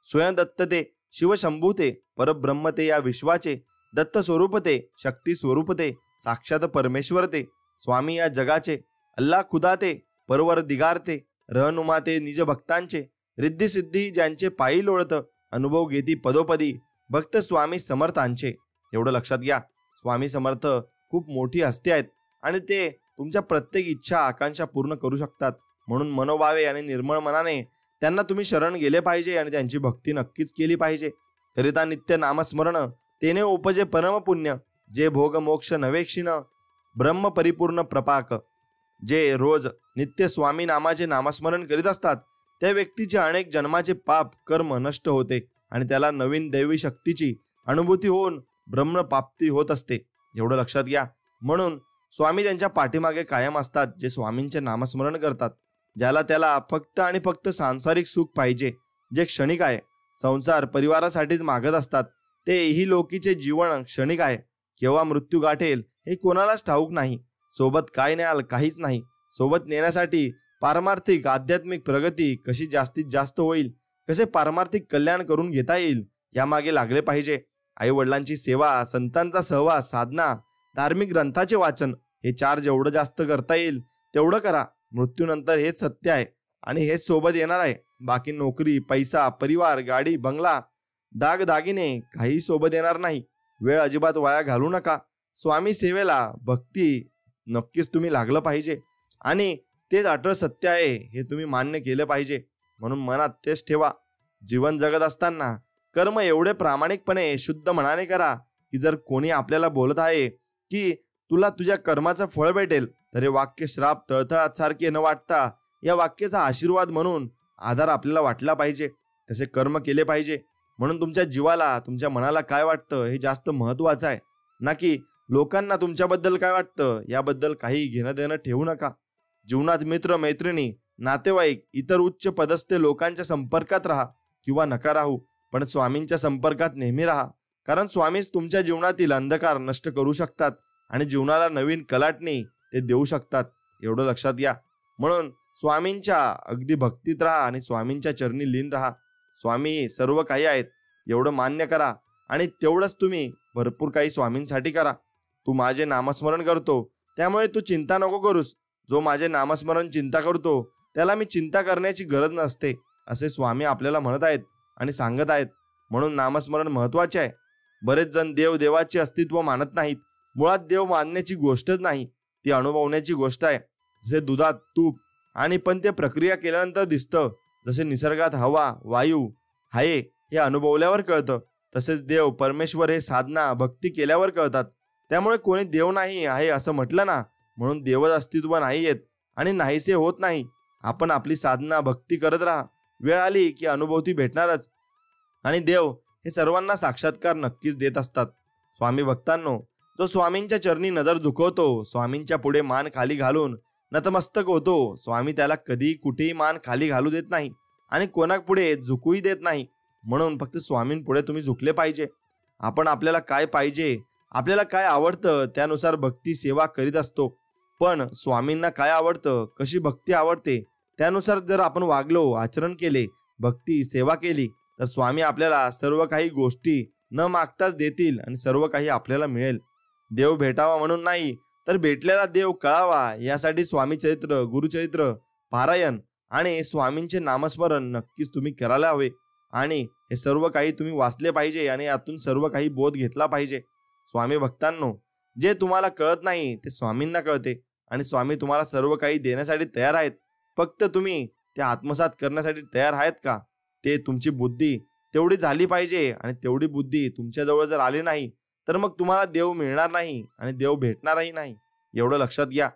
स्वयं दत्त ते, शिवशंभू ते, परब्रह्म ते, या विश्वाचे दत्त स्वरूप ते, शक्ती स्वरूप ते, साक्षात परमेश्वर ते, स्वामी या जगाचे, अल्लाह खुदा ते, परवर दिगार ते, रहनुमा ते, निज भक्तांचे, रिद्धी सिद्धी ज्यांचे पायी लोळत, अनुभव घेती पदोपदी, भक्त स्वामी समर्थांचे. एवढं लक्षात घ्या, स्वामी समर्थ खूप मोठी हस्ती आहेत आणि ते तुमच्या प्रत्येक इच्छा आकांक्षा पूर्ण करू शकतात. म्हणून मनोभावे आणि निर्मळ मनाने त्यांना तुम्ही शरण गेले पाहिजे आणि त्यांची भक्ती नक्कीच केली पाहिजे. करिता नित्य नामस्मरण तेने उपजे परम पुण्य, जे भोग मोक्ष नवेक्षिण ब्रह्म परिपूर्ण प्रपाक. जे रोज नित्य स्वामी नामाचे नामस्मरण करीत असतात त्या व्यक्तीचे अनेक जन्माचे पाप कर्म नष्ट होते आणि त्याला नवीन दैवी शक्तीची अनुभूती होऊन ब्रह्मप्राप्ती होत असते. एवढं लक्षात घ्या. म्हणून स्वामी त्यांच्या पाठीमागे कायम असतात, जे स्वामींचे नामस्मरण करतात. ज्याला त्याला फक्त आणि फक्त सांसारिक सुख पाहिजे, जे क्षणिक आहे. संसार परिवारासाठीच मागत असतात. ते ही लोकीचे जीवन क्षणिक आहे. केव्हा मृत्यू गाठेल हे कोणालाच ठाऊक नाही. सोबत काय न्याल, काहीच नाही. सोबत नेण्यासाठी पारमार्थिक आध्यात्मिक प्रगती कशी जास्तीत जास्त होईल, कसे पारमार्थिक कल्याण करून घेता येईल, यामागे लागले पाहिजे. आई वडिलांची सेवा, संतांचा सहवास, साधना, धार्मिक ग्रंथाचे वाचन, हे 4 जेवढं जास्त करता येईल तेवढं करा. मृत्यूनंतर हेच सत्य आहे आणि हेच सोबत येणार आहे. बाकी नोकरी, पैसा, परिवार, गाडी, बंगला, दागदागिने काही सोबत येणार नाही. वेळ अजिबात वाया घालू नका. स्वामी सेवेला भक्ती नक्कीच तुम्ही लागलं पाहिजे आणि तेच अटळ सत्य आहे हे तुम्ही मान्य केलं पाहिजे. म्हणून मनात तेच ठेवा. जीवन जगत असताना कर्म एवढे प्रामाणिकपणे शुद्ध मनाने करा की जर कोणी आपल्याला बोलत आहे की तुला तुझ्या कर्माचं फळ भेटेल, तर हे वाक्य श्राप तळतळात सारखे न वाटता या वाक्याचा आशीर्वाद म्हणून आधार आपल्याला वाटला पाहिजे. तसे कर्म केले पाहिजे. म्हणून तुमच्या जीवाला, तुमच्या मनाला काय वाटतं हे जास्त महत्वाचं आहे, ना की लोकांना तुमच्याबद्दल काय वाटतं याबद्दल काही घेणं देणं ठेवू नका. जीवनात मित्र मैत्रिणी, नातेवाईक, इतर उच्च पदस्थ लोकांच्या संपर्कात राहा किंवा नका राहू, पण स्वामींच्या संपर्कात नेहमी राहा. कारण स्वामीच तुमच्या जीवनातील अंधकार नष्ट करू शकतात आणि जीवनाला नवीन कलाटणी ते देऊ शकतात. एवढं लक्षात घ्या. म्हणून स्वामींच्या अगदी भक्तीत राहा आणि स्वामींच्या चरणी लीन राहा. स्वामी सर्व काही आहेत एवढं मान्य करा आणि तेवढंच तुम्ही भरपूर काही स्वामींसाठी करा. तू माझे नामस्मरण करतो त्यामुळे तू चिंता नको करूस. जो माझे नामस्मरण चिंता करतो त्याला मी चिंता करण्याची गरज नसते, असे स्वामी आपल्याला म्हणत आहेत आणि सांगत आहेत. म्हणून नामस्मरण महत्वाचे आहे. बरेच जण देवाचे अस्तित्व मानत नाहीत. मुळात देव मानण्याची गोष्टच नाही, ती अनुभवण्याची गोष्ट आहे. जसे दुधात तूप आणि पण ते प्रक्रिया केल्यानंतर दिसतं, जसे निसर्गात हवा वायू आहे हे अनुभवल्यावर कळतं, तसेच देव परमेश्वर हे साधना भक्ती केल्यावर कळतात. त्यामुळे कोणी देव नाही आहे असं म्हटलं ना, म्हणून देवच अस्तित्व नाही येत आणि नाहीसे होत नाही. आपण आपली साधना भक्ती करत राहा. वेळ आली की अनुभूती भेटणारच आणि देव हे सर्वांना साक्षात्कार नक्कीच देत असतात. स्वामी भक्तांनो, जो स्वामींच्या चरणी नजर झुकवतो, स्वामींच्या पुढे मान खाली घालून नतमस्तक होतो, स्वामी त्याला कधी कुठेही मान खाली घालू देत नाही आणि कोणापुढे झुकूही देत नाही. म्हणून फक्त स्वामींपुढे तुम्ही झुकले पाहिजे. आपण आपल्याला काय पाहिजे, आपल्याला काय आवडतं त्यानुसार भक्ती सेवा करीत असतो. पण स्वामींना काय आवडतं, कशी भक्ती आवडते त्यानुसार जर आपण वागलो, आचरण केले, भक्ती सेवा केली तर स्वामी आपल्याला सर्व काही गोष्टी न मागताच देतील आणि सर्व काही आपल्याला मिळेल. देव भेटावा म्हणून नाही तर भेटलेला देव कळावा यासाठी स्वामी चरित्र, गुरुचरित्र पारायण आणि स्वामींचे नामस्मरण नक्कीच तुम्ही करायला हवे. आणि हे सर्व काही तुम्ही वाचले पाहिजे आणि यातून सर्व काही बोध घेतला पाहिजे. स्वामी भक्तांनो, जे तुम्हाला कळत नाही ते स्वामींना कळते आणि स्वामी तुम्हाला सर्व काही देण्यासाठी तयार आहेत. फक्त तुम्ही ते आत्मसात करण्यासाठी तयार आहेत का? ते तुमची बुद्धी तेवढी झाली पाहिजे आणि तेवढी बुद्धी तुमच्याजवळ जर आली नाही तर मग तुम्हाला देव मिळणार नाही आणि देव भेटणारही नाही. एवढं लक्षात घ्या.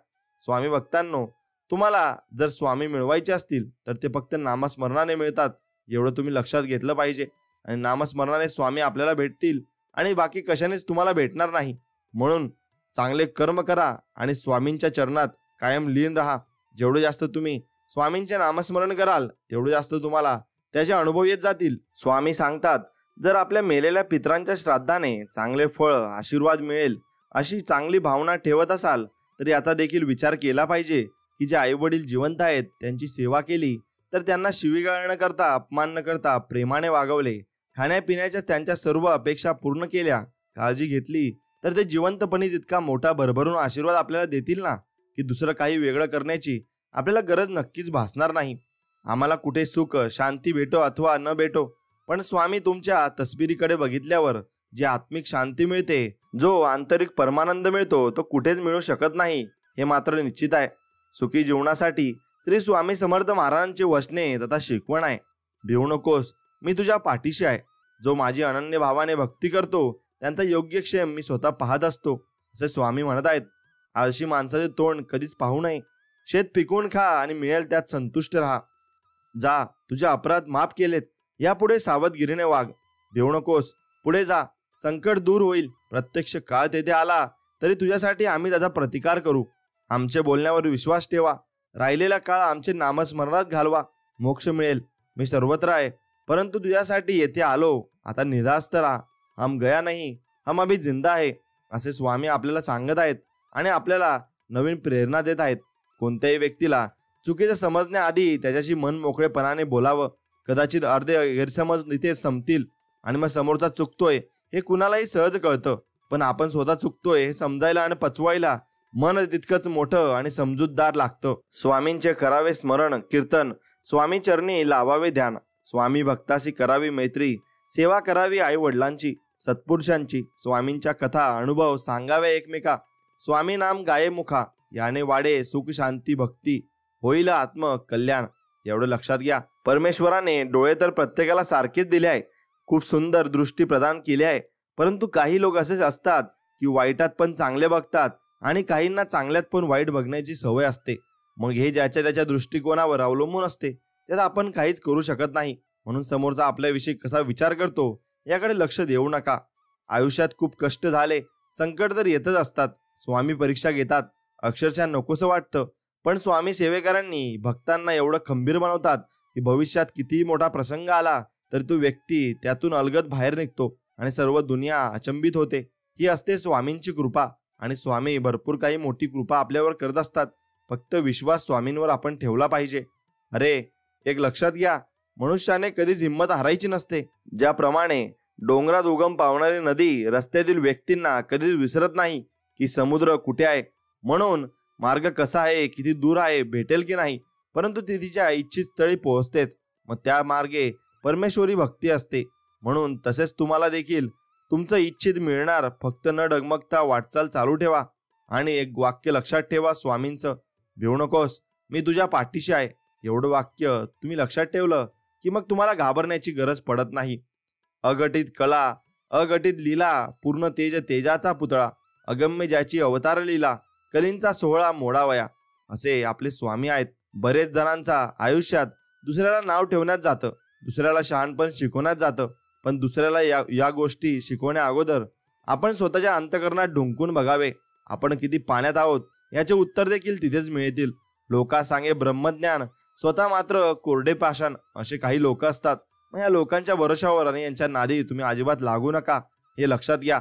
स्वामी भक्तांनो, तुम्हाला जर स्वामी मिळवायचे असतील तर ते फक्त नामस्मरणाने मिळतात. एवढं तुम्ही लक्षात घेतलं पाहिजे. आणि नामस्मरणाने स्वामी आपल्याला भेटतील आणि बाकी कशानेच तुम्हाला भेटणार नाही. म्हणून चांगले कर्म करा आणि स्वामींच्या चरणात कायम लीन राहा. जेवढे जास्त तुम्ही स्वामींचे नामस्मरण कराल तेवढे जास्त तुम्हाला त्याचे अनुभव येत जातील. स्वामी सांगतात, जर आपल्या मेलेल्या पितरांच्या श्राद्धाने चांगले फळ, आशीर्वाद मिळेल अशी चांगली भावना ठेवत असाल तर याचा देखील विचार केला पाहिजे की जे आई वडील जिवंत आहेत त्यांची सेवा केली तर त्यांना शिवीगाळ न करता, अपमान न करता प्रेमाने वागवले, खाण्यापिण्याच्या त्यांच्या सर्व अपेक्षा पूर्ण केल्या, काळजी घेतली तर ते जिवंतपणी जितका मोठा भरभरून आशीर्वाद आपल्याला देतील ना, की दुसरं काही वेगळं करण्याची आपल्याला गरज नक्कीच भासणार नाही. आम्हाला कुठे सुख शांती भेटो अथवा न भेटो, पण स्वामी तुमच्या तस्बिरीकडे बघितल्यावर जी आत्मिक शांती मिळते, जो आंतरिक परमानंद मिळतो तो कुठेच मिळू शकत नाही हे मात्र निश्चित आहे. सुखी जीवनासाठी श्री स्वामी समर्थ महाराजांचे वचने तथा शिकवण आहे. भिवू नकोस, मी तुझ्या पाठीशी आहे. जो माझी अनन्य भावाने भक्ती करतो त्यांचा योग्यक्षेम मी स्वतः पाहत असतो असे स्वामी म्हणत आहेत. आळशी माणसाचे तोंड कधीच पाहू नये. शेत पिकवून खा आणि मिळेल त्यात संतुष्ट राहा. जा, तुझे अपराध माफ केलेत. यापुढे सावधगिरीने वाग. भिवू नकोस, पुढे जा. संकट दूर होईल. प्रत्यक्ष काळ तेथे आला तरी तुझ्यासाठी आम्ही त्याचा प्रतिकार करू. आमच्या बोलण्यावर विश्वास ठेवा. राहिलेला काळ आमचे नामस्मरणात घालवा. मोक्ष मिळेल. मी सर्वत्र आहे, परंतु तुझ्यासाठी येथे आलो. आता निरास्त राहा. हम गया नहीं, हम अभी जिंदा है असे स्वामी आपल्याला सांगत आहेत आणि आपल्याला नवीन प्रेरणा देत आहेत. कोणत्याही व्यक्तीला चुकीचं समजण्याआधी त्याच्याशी मन मोकळेपणाने बोलावं. कदाचित अर्धे गैरसमज इथे संपतील आणि मग समोरचा चुकतोय हे कुणालाही सहज कळतं, पण आपण स्वतः चुकतोय हे समजायला आणि पचवायला मन तितकंच मोठं आणि समजूतदार लागतं. स्वामींचे करावे स्मरण कीर्तन, स्वामी चरणी लावावे ध्यान, स्वामी भक्ताशी करावी मैत्री, सेवा करावी आई वडिलांची, सत्पुरुषांची, स्वामींच्या कथा अनुभव सांगावे एकमेका, स्वामी नाम गाये मुखा, याने वाढे सुख शांती भक्ती, होईल आत्म कल्याण. एवढं लक्षात घ्या. परमेश्वराने डोळे तर प्रत्येकाला सारखेच दिले आहे, खूप सुंदर दृष्टी प्रदान केली आहे, परंतु काही लोक असेच असतात की वाईटात पण चांगले बघतात आणि काहींना चांगल्यात पण वाईट बघण्याची सवय असते. मग हे ज्याच्या त्याच्या दृष्टिकोनावर अवलंबून असते, त्यात आपण काहीच करू शकत नाही. म्हणून समोरचा आपल्याविषयी कसा विचार करतो याकडे लक्ष देऊ नका. आयुष्यात खूप कष्ट झाले, संकट तर येतच असतात. स्वामी परीक्षा घेतात. अक्षरशः नकोसं वाटतं, पण स्वामी सेवेकरांनी भक्तांना एवढं खंबीर बनवतात की भविष्यात कितीही मोठा प्रसंग आला तरी तो व्यक्ती त्यातून अलगद बाहेर निघतो आणि सर्व दुनिया अचंबित होते. ही असते स्वामींची कृपा आणि स्वामी भरपूर काही मोठी कृपा आपल्यावर करत असतात. फक्त विश्वास स्वामींवर आपण ठेवला पाहिजे. अरे, एक लक्षात घ्या, मनुष्याने कधीच हिंमत हारायची नसते. ज्याप्रमाणे डोंगरात उगम पावणारी नदी रस्त्यातील व्यक्तींना कधीच विसरत नाही की समुद्र कुठे आहे, म्हणून मार्ग कसा आहे, किती दूर आहे, भेटेल की नाही, परंतु ती तिच्या इच्छित स्थळी पोहोचतेच. मग त्या मार्गे परमेश्वरी भक्ती असते. म्हणून तसेच तुम्हाला देखील तुमचं इच्छित मिळणार. फक्त न डगमगता वाटचाल चालू ठेवा. आणि एक वाक्य लक्षात ठेवा स्वामींचं, भिवू नकोस, मी तुझ्या पाठीशी आहे. एवढं वाक्य तुम्ही लक्षात ठेवलं की मग तुम्हाला घाबरण्याची गरज पडत नाही. अघटित कला अघटित लीला पूर्ण तेजाचा पुतळा, अगम्य ज्याची अवतार लीला, कलींचा सोहळा मोडावया, असे आपले स्वामी आहेत. बरेच जणांचा आयुष्यात दुसऱ्याला नाव ठेवण्यात जातं, दुसऱ्याला शहाणपण शिकवण्यात जातं. पण दुसऱ्याला या गोष्टी शिकवण्या अगोदर आपण स्वतःच्या अंतःकरणात ढुंकून बघावे. आपण किती पाण्यात आहोत याचे उत्तर देखील तिथेच मिळतील. लोका सांगे ब्रह्मज्ञान, स्वतः मात्र कोरडे पाषाण, असे काही लोक असतात. मग या लोकांच्या भरोशावर आणि यांच्या नादी तुम्ही अजिबात लागू नका, हे लक्षात घ्या.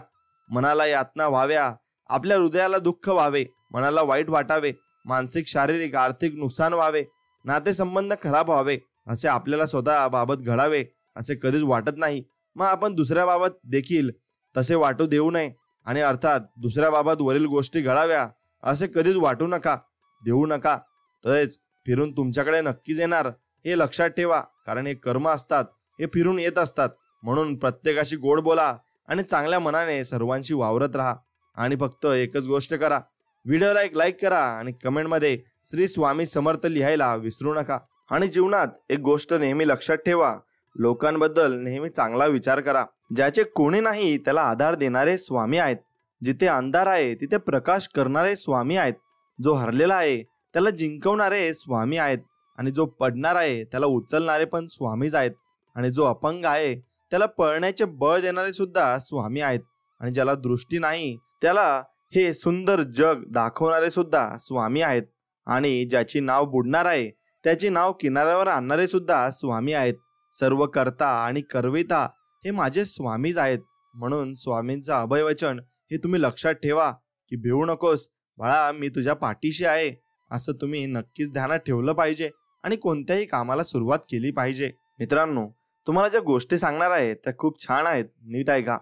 मनाला यातना व्हाव्या, आपल्या हृदयाला दुःख व्हावे, मनाला वाईट वाटावे, मानसिक शारीरिक आर्थिक नुकसान व्हावे, नातेसंबंध खराब व्हावे, असे आपल्याला स्वतः बाबत घडावे असे कधीच वाटत नाही. मग आपण दुसऱ्याबाबत देखील तसे वाटू देऊ नये. आणि अर्थात दुसऱ्याबाबत वरील गोष्टी घडाव्या असे कधीच वाटू नका, देऊ नका. तसेच फिरून तुमच्याकडे नक्कीच येणार, हे लक्षात ठेवा. कारण हे कर्म असतात, हे फिरून येत असतात. म्हणून प्रत्येकाशी गोड बोला आणि चांगल्या मनाने सर्वांशी वावरत राहा. आणि फक्त एकच गोष्ट करा, व्हिडिओला एक लाईक करा आणि कमेंटमध्ये श्री स्वामी समर्थ लिहायला विसरू नका. आणि जीवनात एक गोष्ट नेहमी लक्षात ठेवा, लोकांबद्दल नेहमी चांगला विचार करा. ज्याचे कोणी नाही त्याला आधार देणारे स्वामी आहेत. जिथे अंधार आहे तिथे प्रकाश करणारे स्वामी आहेत. जो हरलेला आहे त्याला जिंकवणारे स्वामी आहेत. आणि जो पडणार आहे त्याला उचलणारे पण स्वामीच आहेत. आणि जो अपंग आहे त्याला पळण्याचे बळ देणारे सुद्धा स्वामी आहेत. आणि ज्याला दृष्टी नाही त्याला हे सुंदर जग दाखवणारे सुद्धा स्वामी आहेत. आणि ज्याची नाव बुडणार आहे त्याची नाव किनाऱ्यावर आणणारे सुद्धा स्वामी आहेत. सर्व करता आणि करविता हे माझे स्वामीच आहेत. म्हणून स्वामींचं अभयवचन हे तुम्ही लक्षात ठेवा की भिवू नकोस बाळा, मी तुझ्या पाठीशी आहे, असं तुम्ही नक्कीच ध्यानात ठेवलं पाहिजे. आणि कोणत्याही कामाला सुरुवात केली पाहिजे. मित्रांनो, तुम्हाला ज्या गोष्टी सांगणार आहे त्या खूप छान आहेत, नीट ऐका.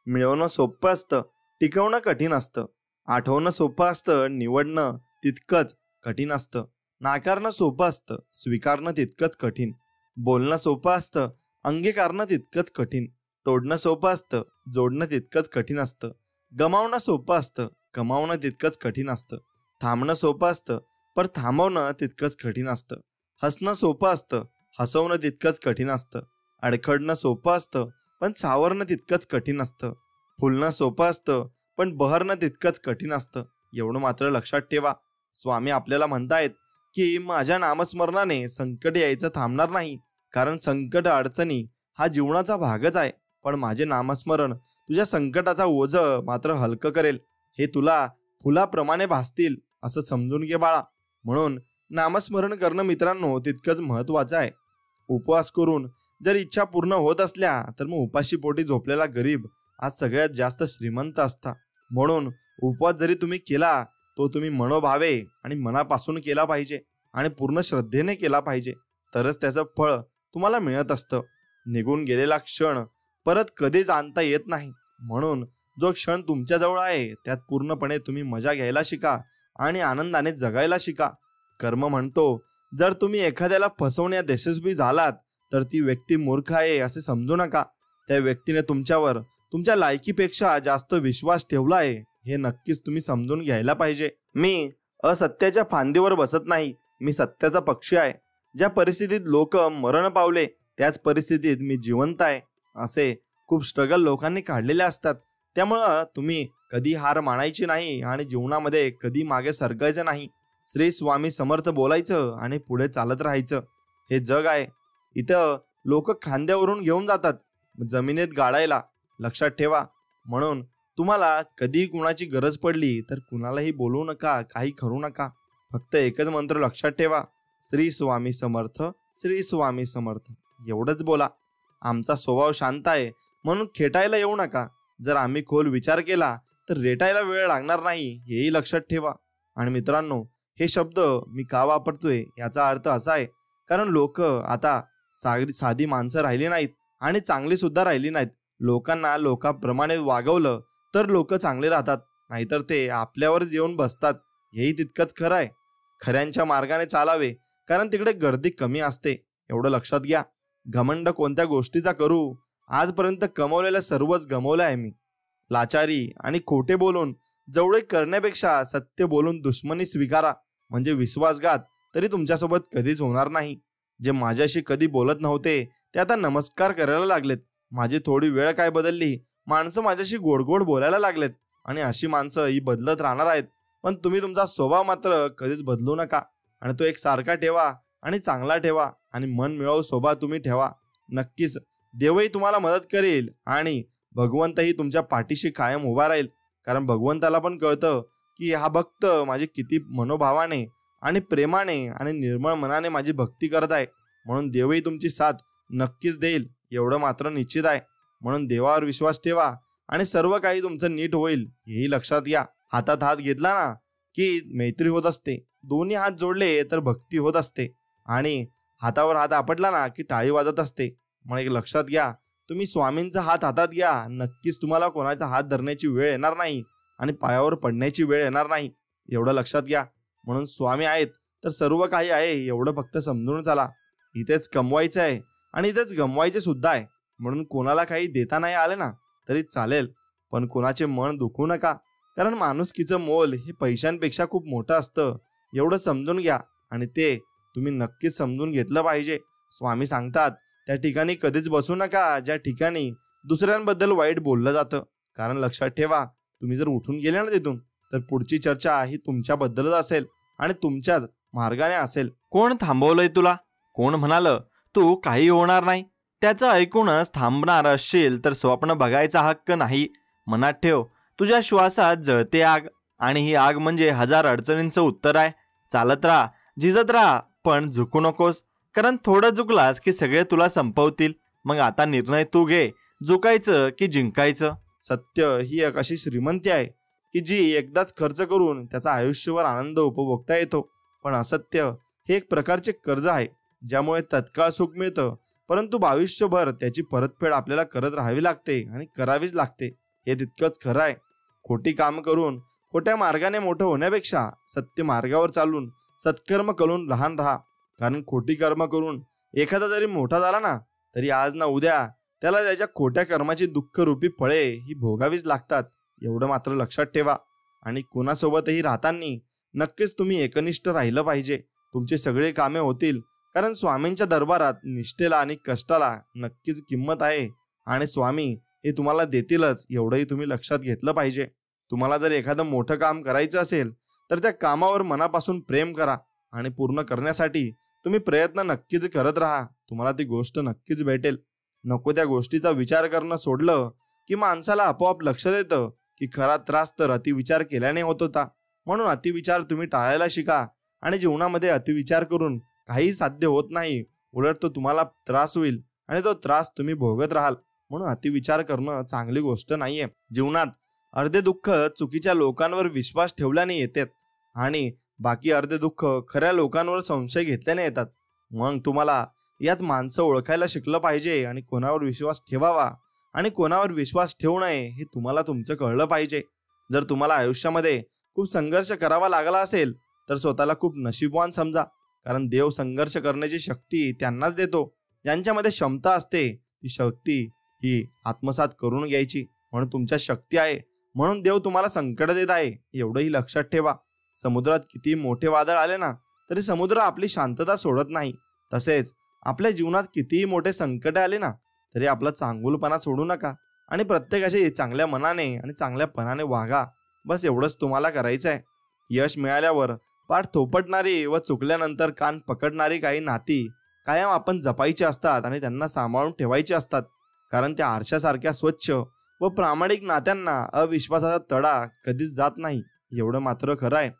मिळवणं सोपं असतं, टिकवणं कठीण असतं. आठवणं सोपं असतं, निवडणं तितकंच कठीण असतं. नाकारणं सोपं असतं, स्वीकारणं तितकंच कठीण. बोलणं सोपं असतं, अंगीकारणं तितकंच कठीण. तोडणं सोपं असतं, जोडणं तितकंच कठीण असतं. गमावणं सोपं असतं, कमावणं तितकंच कठीण असतं. थांबणं सोपं असतं, पण थांबवणं तितकंच कठीण असतं. हसणं सोपं असतं, हसवणं तितकंच कठीण असतं. अडखडणं सोपं असतं, पण सावरणं तितकंच कठीण असतं. फुलणं सोपं असतं, पण बहरणं तितकंच कठीण असतं. एवढं मात्र लक्षात ठेवा, स्वामी आपल्याला म्हणतायत की माझ्या नामस्मरणाने संकट यायचं थांबणार नाही. कारण संकट अडचणी हा जीवनाचा भागच आहे. पण माझे नामस्मरण तुझ्या संकटाचा ओझ मात्र हलकं करेल. हे तुला फुलाप्रमाणे भासतील असं समजून घे बाळा. म्हणून नामस्मरण करणं मित्रांनो तितकंच महत्वाचं आहे. उपवास करून जर इच्छा पूर्ण होत असल्या तर मग उपाशी पोटी झोपलेला गरीब आज सगळ्यात जास्त श्रीमंत असता. म्हणून उपवास जरी तुम्ही केला तो तुम्ही मनोभावे आणि मनापासून केला पाहिजे आणि पूर्ण श्रद्धेने केला पाहिजे. तरच त्याचं फळ तुम्हाला मिळत असतं. निघून गेलेला क्षण परत कधीच आणता येत नाही. म्हणून जो क्षण तुमच्याजवळ आहे त्यात पूर्णपणे तुम्ही मजा घ्यायला शिका आणि आनंदाने जगायला शिका. कर्म म्हणतो जर तुम्ही एखाद्याला फसवण्यात यशस्वी झालात तर ती व्यक्ती मूर्ख आहे असे समजू नका. त्या व्यक्तीने तुमच्यावर तुमच्या लायकीपेक्षा जास्त विश्वास ठेवला आहे हे नक्कीच तुम्ही समजून घ्यायला पाहिजे. मी असत्याच्या फांदीवर बसत नाही, मी सत्याचा पक्षी आहे. ज्या परिस्थितीत लोक मरण पावले त्याच परिस्थितीत मी जिवंत आहे. असे खूप स्ट्रगल लोकांनी काढलेले असतात. त्यामुळं तुम्ही कधी हार मानायची नाही आणि जीवनामध्ये कधी मागे सरकायचं नाही. श्री स्वामी समर्थ बोलायचं आणि पुढे चालत राहायचं. हे जग आहे, इथं लोक खांद्यावरून घेऊन जातात जमिनीत गाडायला. लक्षात ठेवा. म्हणून तुम्हाला कधी कुणाची गरज पडली तर कुणालाही बोलू नका, काही करू नका. फक्त एकच मंत्र लक्षात ठेवा, श्री स्वामी समर्थ, श्री स्वामी समर्थ एवढंच बोला. आमचा स्वभाव शांत आहे म्हणून खेटायला येऊ नका. जर आम्ही खोल विचार केला तर रेटायला वेळ लागणार नाही, हेही लक्षात ठेवा. आणि मित्रांनो, हे शब्द मी का वापरतोय याचा अर्थ असा आहे कारण लोक आता साधी माणसं राहिली नाहीत आणि चांगली सुद्धा राहिली नाहीत. लोकांना लोकांप्रमाणे वागवलं तर लोक चांगले राहतात, नाहीतर ते आपल्यावरच येऊन बसतात. हेही तितकंच खरं आहे. खऱ्यांच्या मार्गाने चालावे कारण तिकडे गर्दी कमी असते, एवढं लक्षात घ्या. घमंड कोणत्या गोष्टीचा करू, आजपर्यंत कमवलेलं सर्वच गमवलं आहे मी. लाचारी आणि खोटे बोलून जवळ करण्यापेक्षा सत्य बोलून दुश्मनी स्वीकारा, म्हणजे विश्वासघात तरी तुमच्यासोबत कधीच होणार नाही. जे माझ्याशी कधी बोलत नव्हते ते आता नमस्कार करायला लागलेत. माझी थोडी वेळ काय बदलली, माणसं माझ्याशी गोड गोड बोलायला लागलेत आणि अशी माणसं ही बदलत राहणार आहेत, पण तुम्ही तुमचा स्वभाव मात्र कधीच बदलू नका आणि तो एक सारखा ठेवा आणि चांगला ठेवा आणि मन मिळावू स्वभाव तुम्ही ठेवा. नक्कीच देवही तुम्हाला मदत करेल आणि भगवंतही तुमच्या पाठीशी कायम उभा राहील. कारण भगवंताला पण कळतं की हा भक्त माझी किती मनोभावाने आणि प्रेमाने आणि निर्मळ मनाने माझी भक्ती करत आहे, म्हणून देवही तुमची साथ नक्कीच देईल एवढं मात्र निश्चित आहे. म्हणून देवावर विश्वास ठेवा आणि सर्व काही तुमचं नीट होईल हेही लक्षात घ्या. हातात हात घेतला ना की मैत्री होत असते, दोन्ही हात जोडले तर भक्ती होत असते आणि हातावर हात आपटला ना की टाळी वाजत असते. मग एक लक्षात घ्या, तुम्ही स्वामींचा हात हातात घ्या, नक्कीच तुम्हाला कोणाचा हात धरण्याची वेळ येणार नाही आणि पायावर पडण्याची वेळ येणार नाही एवढं लक्षात घ्या. म्हणून स्वामी आहेत तर सर्व काही आहे एवढं फक्त समजून चला. इथेच कमवायचं आहे आणि इथेच गमवायचे सुद्धा आहे. म्हणून कोणाला काही देता नाही आले ना तरी चालेल, पण कोणाचे मन दुखवू नका, कारण माणुसकीचं मोल हे पैशांपेक्षा खूप मोठं असतं एवढं समजून घ्या आणि ते तुम्ही नक्कीच समजून घेतलं पाहिजे. स्वामी सांगतात त्या ठिकाणी कधीच बसू नका ज्या ठिकाणी दुसऱ्यांबद्दल वाईट बोललं जातं. कारण लक्षात ठेवा, तुम्ही जर उठून गेले ना तिथून तर पुढची चर्चा ही तुमच्याबद्दलच असेल आणि तुमच्याच मार्गाने असेल. कोण थांबवलंय तुला? कोण म्हणालं तू काही होणार नाही? त्याचं ऐकूनच थांबणार असशील तर स्वप्न बघायचा हक्क नाही. मनात ठेव, तुझ्या श्वासात जळते आग आणि ही आग म्हणजे हजार अडचणींचं उत्तर आहे. चालत राहा, झिजत राहा, पण झुकू नकोस, कारण थोडं झुकलास की सगळे तुला संपवतील. मग आता निर्णय तू घे, झुकायचं की जिंकायचं. सत्य ही एक अशी श्रीमंती आहे की जी एकदाच खर्च करून त्याचा आयुष्यभर आनंद उपभोगता येतो. पण असत्य हे एक प्रकारचे कर्ज आहे ज्यामुळे तत्काळ सुख मिळतं, परंतु आयुष्यभर त्याची परतफेड आपल्याला करत राहावी लागते आणि करावीच लागते. हे तितकंच खरं आहे. खोटी काम करून खोट्या मार्गाने मोठं होण्यापेक्षा सत्य मार्गावर चालून सत्कर्म करून लहान राहा. कारण खोटी कर्म करून एखादा जरी मोठा झाला ना तरी आज ना उद्या त्याला त्याच्या खोट्या कर्माची दुःखरूपी फळे ही भोगावीच लागतात एवढं मात्र लक्षात ठेवा. आणि कोणासोबतही राहताना नक्कीच तुम्ही एकनिष्ठ राहिलं पाहिजे. तुमचे सगळे कामे होतील, कारण स्वामींच्या दरबारात निष्ठेला आणि कष्टाला नक्कीच किंमत आहे आणि स्वामी हे तुम्हाला देतीलच एवढंही तुम्ही लक्षात घेतलं पाहिजे. तुम्हाला जर एखादं मोठं काम करायचं असेल तर त्या कामावर मनापासून प्रेम करा आणि पूर्ण करण्यासाठी तुम्ही प्रयत्न नक्कीच करत राहा. तुम्हाला ती गोष्ट नक्कीच भेटेल. नको त्या गोष्टीचा विचार करणं सोडलं की माणसाला आपोआप लक्षात येतं की खरा त्रास तर अतिविचार केल्याने होत होता. म्हणून अतिविचार तुम्ही टाळायला शिका आणि जीवनामध्ये अतिविचार करून काही साध्य होत नाही, उलट तो तुम्हाला त्रास होईल आणि तो त्रास तुम्ही भोगत राहाल. म्हणून अतिविचार करणं चांगली गोष्ट नाहीये. जीवनात अर्धे दुःख चुकीच्या लोकांवर विश्वास ठेवल्याने येतात आणि बाकी अर्धे दुःख खऱ्या लोकांवर संशय घेतल्याने येतात. मग तुम्हाला यात माणसं ओळखायला शिकलं पाहिजे आणि कोणावर विश्वास ठेवावा आणि कोणावर विश्वास ठेवू नये हे तुम्हाला तुमचं कळलं पाहिजे. जर तुम्हाला आयुष्यामध्ये खूप संघर्ष करावा लागला असेल तर स्वतःला खूप नशीबवान समजा, कारण देव संघर्ष करण्याची शक्ती त्यांनाच देतो ज्यांच्यामध्ये क्षमता असते. ती शक्ती ही आत्मसात करून घ्यायची, म्हणून तुमच्या शक्ती आहे म्हणून देव तुम्हाला संकट देत आहे एवढंही लक्षात ठेवा. समुद्रात किती मोठे वादळ आले ना तरी समुद्र आपली शांतता सोडत नाही. तसेच आपल्या जीवनात कितीही मोठे संकट आले ना तरी आपला चांगुलपणा सोडू नका आणि प्रत्येकाशी चांगल्या मनाने आणि चांगल्यापणाने वागा. बस एवढंच तुम्हाला करायचं आहे. यश मिळाल्यावर पाठ थोपटणारी व चुकल्यानंतर कान पकडणारी काही नाती कायम आपण जपायची असतात आणि त्यांना सांभाळून ठेवायची असतात, कारण त्या आरशासारख्या स्वच्छ व प्रामाणिक नात्यांना अविश्वासाचा तडा कधीच जात नाही एवढं मात्र खरं आहे.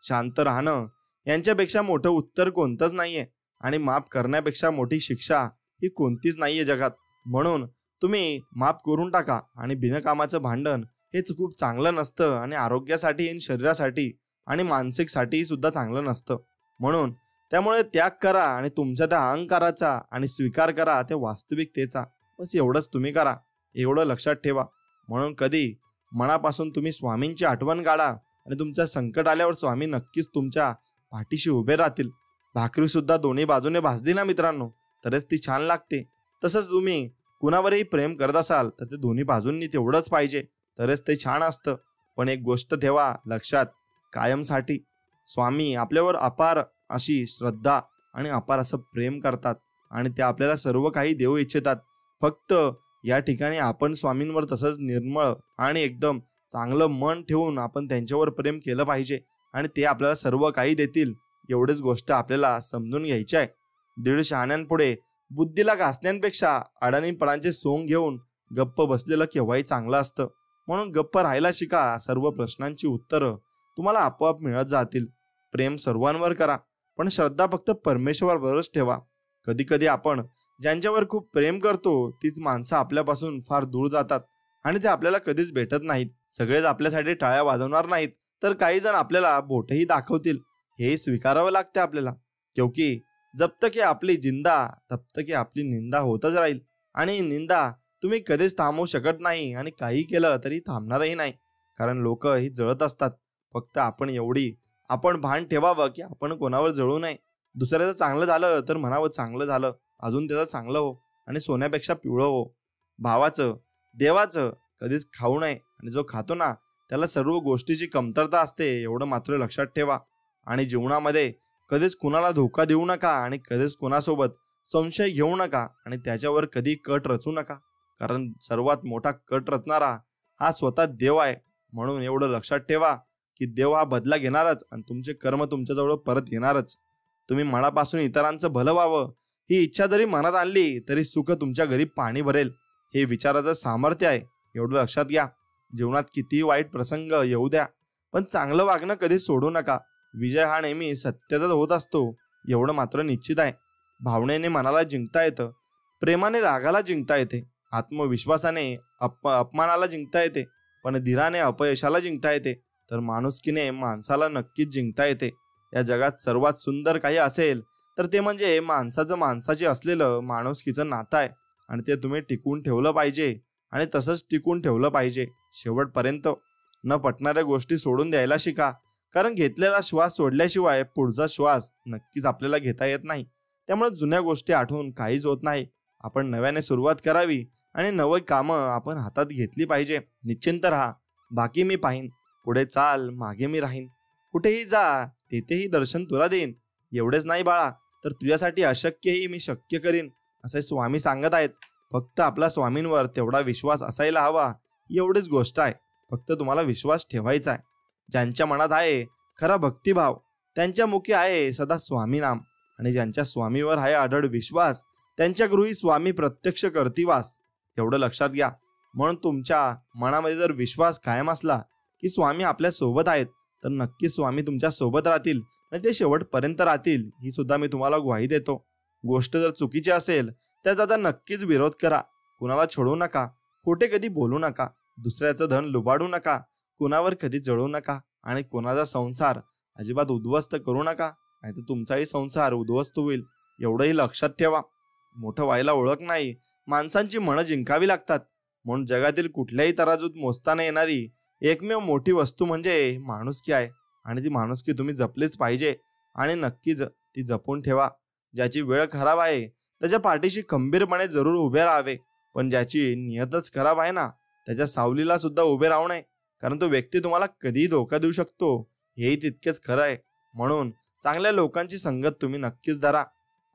शांत राहणं यांच्यापेक्षा मोठं उत्तर कोणतंच नाहीये आणि माफ करण्यापेक्षा मोठी शिक्षा ही कोणतीच नाहीये जगात. म्हणून तुम्ही माफ करून टाका आणि बिनकामाचं भांडण हेच खूप चांगलं नसतं आणि आरोग्यासाठी आणि शरीरासाठी आणि मानसिकसाठी सुद्धा चांगलं नसतं. म्हणून त्यामुळे त्याग करा आणि तुमच्या त्या अहंकाराचा आणि स्वीकार करा त्या वास्तविकतेचा. बस एवढंच तुम्ही करा, एवढं लक्षात ठेवा. म्हणून कधी मनापासून तुम्ही स्वामींची आठवण काढा आणि तुमच्या संकट आल्यावर स्वामी नक्कीच तुमच्या पाठीशी उभे राहतील. भाकरी सुद्धा दोन्ही बाजूने भाजली ना मित्रांनो तरच ती छान लागते. तसंच तुम्ही कुणावरही प्रेम करत असाल तर ते दोन्ही बाजूंनी तेवढंच पाहिजे तरच ते छान असतं. पण एक गोष्ट ठेवा लक्षात, कायमसाठी स्वामी आपल्यावर अपार अशी श्रद्धा आणि अपार असं प्रेम करतात आणि ते आपल्याला सर्व काही देऊ इच्छितात. फक्त या ठिकाणी आपण स्वामींवर तसंच निर्मळ आणि एकदम चांगलं मन ठेवून आपण त्यांच्यावर प्रेम केलं पाहिजे आणि ते आपल्याला सर्व काही देतील. एवढीच गोष्ट आपल्याला समजून घ्यायची आहे. दीड शहाण्यांपुढे बुद्धीला घासण्यापेक्षा अडाणीपणाचे सोंग घेऊन गप्प बसलेलं केव्हाही चांगलं असतं. म्हणून गप्प राहायला शिका. सर्व प्रश्नांची उत्तरं तुम्हाला आपोआप मिळत जातील. प्रेम सर्वांवर करा, पण श्रद्धा फक्त परमेश्वरावरच ठेवा. कधी कधी आपण ज्यांच्यावर खूप प्रेम करतो तीच माणसं आपल्यापासून फार दूर जातात आणि ते आपल्याला कधीच भेटत नाहीत. सगळेच आपल्यासाठी टाळ्या वाजवणार नाहीत, तर काही जण आपल्याला बोटही दाखवतील. हे स्वीकारावं लागते आपल्याला, क्योंकि जब तक ये आपली जिंदा तब तक ये आपली निंदा होतच राहील. आणि निंदा तुम्ही कधीच थांबवू शकत नाही आणि काही केलं तरी थांबणारही नाही, कारण लोक ही जळत असतात. फक्त आपण भान ठेवावं की आपण कोणावर जळू नये. दुसऱ्याचं चांगलं झालं तर म्हणावं चांगलं झालं, अजून त्याचं चांगलं हो आणि सोन्यापेक्षा पिवळं हो. भावाचं देवाचं कधीच खाऊ नये आणि जो खातो ना त्याला सर्व गोष्टीची कमतरता असते, एवढं मात्र लक्षात ठेवा. आणि जीवनामध्ये कधीच कुणाला धोका देऊ नका आणि कधीच कुणासोबत संशय घेऊ नका आणि त्याच्यावर कधी कट रचू नका, कारण सर्वात मोठा कट रचणारा हा स्वतः देव आहे. म्हणून एवढं लक्षात ठेवा की देव हा बदला घेणारच आणि तुमचे कर्म तुमच्याजवळ परत येणारच. तुम्ही मनापासून इतरांचं भलं व्हावं ही इच्छा जरी मनात आणली तरी सुख तुमच्या घरी पाणी भरेल. हे विचाराचं सामर्थ्य आहे, एवढं लक्षात घ्या. जीवनात कितीही वाईट प्रसंग येऊ द्या, पण चांगलं वागणं कधी सोडू नका. विजय हा नेहमी सत्याचाच होत असतो, एवढं मात्र निश्चित आहे. भावनेने मनाला जिंकता येतं, प्रेमाने रागाला जिंकता येते, आत्मविश्वासाने अपमानाला जिंकता येते, पण धीराने अपयशाला जिंकता येते, तर माणुसकीने माणसाला नक्कीच जिंकता येते. या जगात सर्वात सुंदर काही असेल तर ते म्हणजे माणसाचं माणसाची असलेलं माणुसकीचं नातं आहे आणि ते तुम्ही टिकवून ठेवलं पाहिजे आणि तसंच टिकून ठेवलं पाहिजे शेवटपर्यंत. न पटणाऱ्या गोष्टी सोडून द्यायला शिका, कारण घेतलेला श्वास सोडल्याशिवाय पुढचा श्वास नक्कीच आपल्याला घेता येत नाही. त्यामुळे जुन्या गोष्टी आठवून काहीच होत नाही. आपण नव्याने सुरुवात करावी आणि नवी कामं आपण हातात घेतली पाहिजे. निश्चिंत राहा, बाकी मी पाहीन. पुढे चाल, मागे मी राहीन. कुठेही जा, तेथेही दर्शन तुला देईन. एवढेच नाही बाळा, तर तुझ्यासाठी अशक्यही मी शक्य करीन, असे स्वामी सांगत आहेत. फक्त आपला स्वामींवर तेवढा विश्वास असायला हवा, एवढीच गोष्ट आहे. फक्त तुम्हाला विश्वास ठेवायचा आहे. ज्यांच्या मनात आहे खरा भक्तिभाव, त्यांच्या मुखी आहे सदा स्वामी नाम, आणि ज्यांच्या स्वामीवर आहे अढळ विश्वास, त्यांच्या गृही स्वामी प्रत्यक्ष करतीवास. एवढं लक्षात घ्या. म्हणून तुमच्या मनामध्ये जर विश्वास कायम असला की स्वामी आपल्या सोबत आहेत, तर नक्की स्वामी तुमच्या सोबत राहतील आणि ते शेवटपर्यंत राहतील, ही सुद्धा मी तुम्हाला ग्वाही देतो. गोष्ट जर चुकीची असेल त्याचा आता नक्कीच विरोध करा. कुणाला छळू नका, खोटे कधी बोलू नका, दुसऱ्याचं धन लुबाडू नका, कुणावर कधी जळू नका आणि कोणाचा संसार अजिबात उद्ध्वस्त करू नका, नाहीतर तुमचाही संसार उद्ध्वस्त होईल. एवढंही लक्षात ठेवा. मोठं व्हायला ओळख नाही, माणसांची मनं जिंकावी लागतात. म्हणून जगातील कुठल्याही तराजूत मोजताना येणारी एकमेव मोठी वस्तू म्हणजे माणुसकी आहे आणि ती माणुसकी तुम्ही जपलीच पाहिजे आणि नक्कीच ती जपून ठेवा. ज्याची वेळ खराब आहे त्याच्या पाठीशी खंबीरपणे जरूर उभे राहावे, पण ज्याची नियतच खराब आहे ना त्याच्या सावलीला सुद्धा उभे राहू नये, कारण तो व्यक्ती तुम्हाला कधीही धोका देऊ शकतो, हेही तितकेच खरं आहे. म्हणून चांगल्या लोकांची संगत तुम्ही नक्कीच धरा.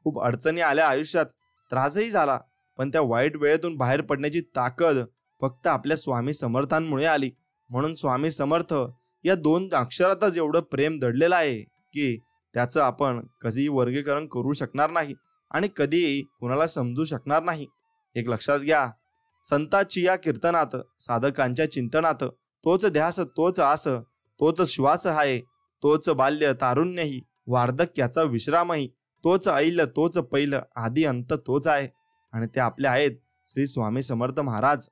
खूप अडचणी आल्या आयुष्यात, त्रासही झाला, पण त्या वाईट वेळेतून बाहेर पडण्याची ताकद फक्त आपल्या स्वामी समर्थांमुळे आली. म्हणून स्वामी समर्थ या 2 अक्षरातच एवढं प्रेम दडलेलं आहे की त्याचं आपण कधीही वर्गीकरण करू शकणार नाही आणि कधीही कुणाला समजू शकणार नाही. एक लक्षात घ्या, संतांची या कीर्तनात, साधकांच्या चिंतनात तोच ध्यास, तोच आस, तोच श्वास आहे, तोच बाल्य तारुण्यही, वार्धक्याचा विश्रामही, तोच ऐल, तोच पैल, आदी अंत तोच आहे. आणि ते आपले आहेत श्री स्वामी समर्थ महाराज.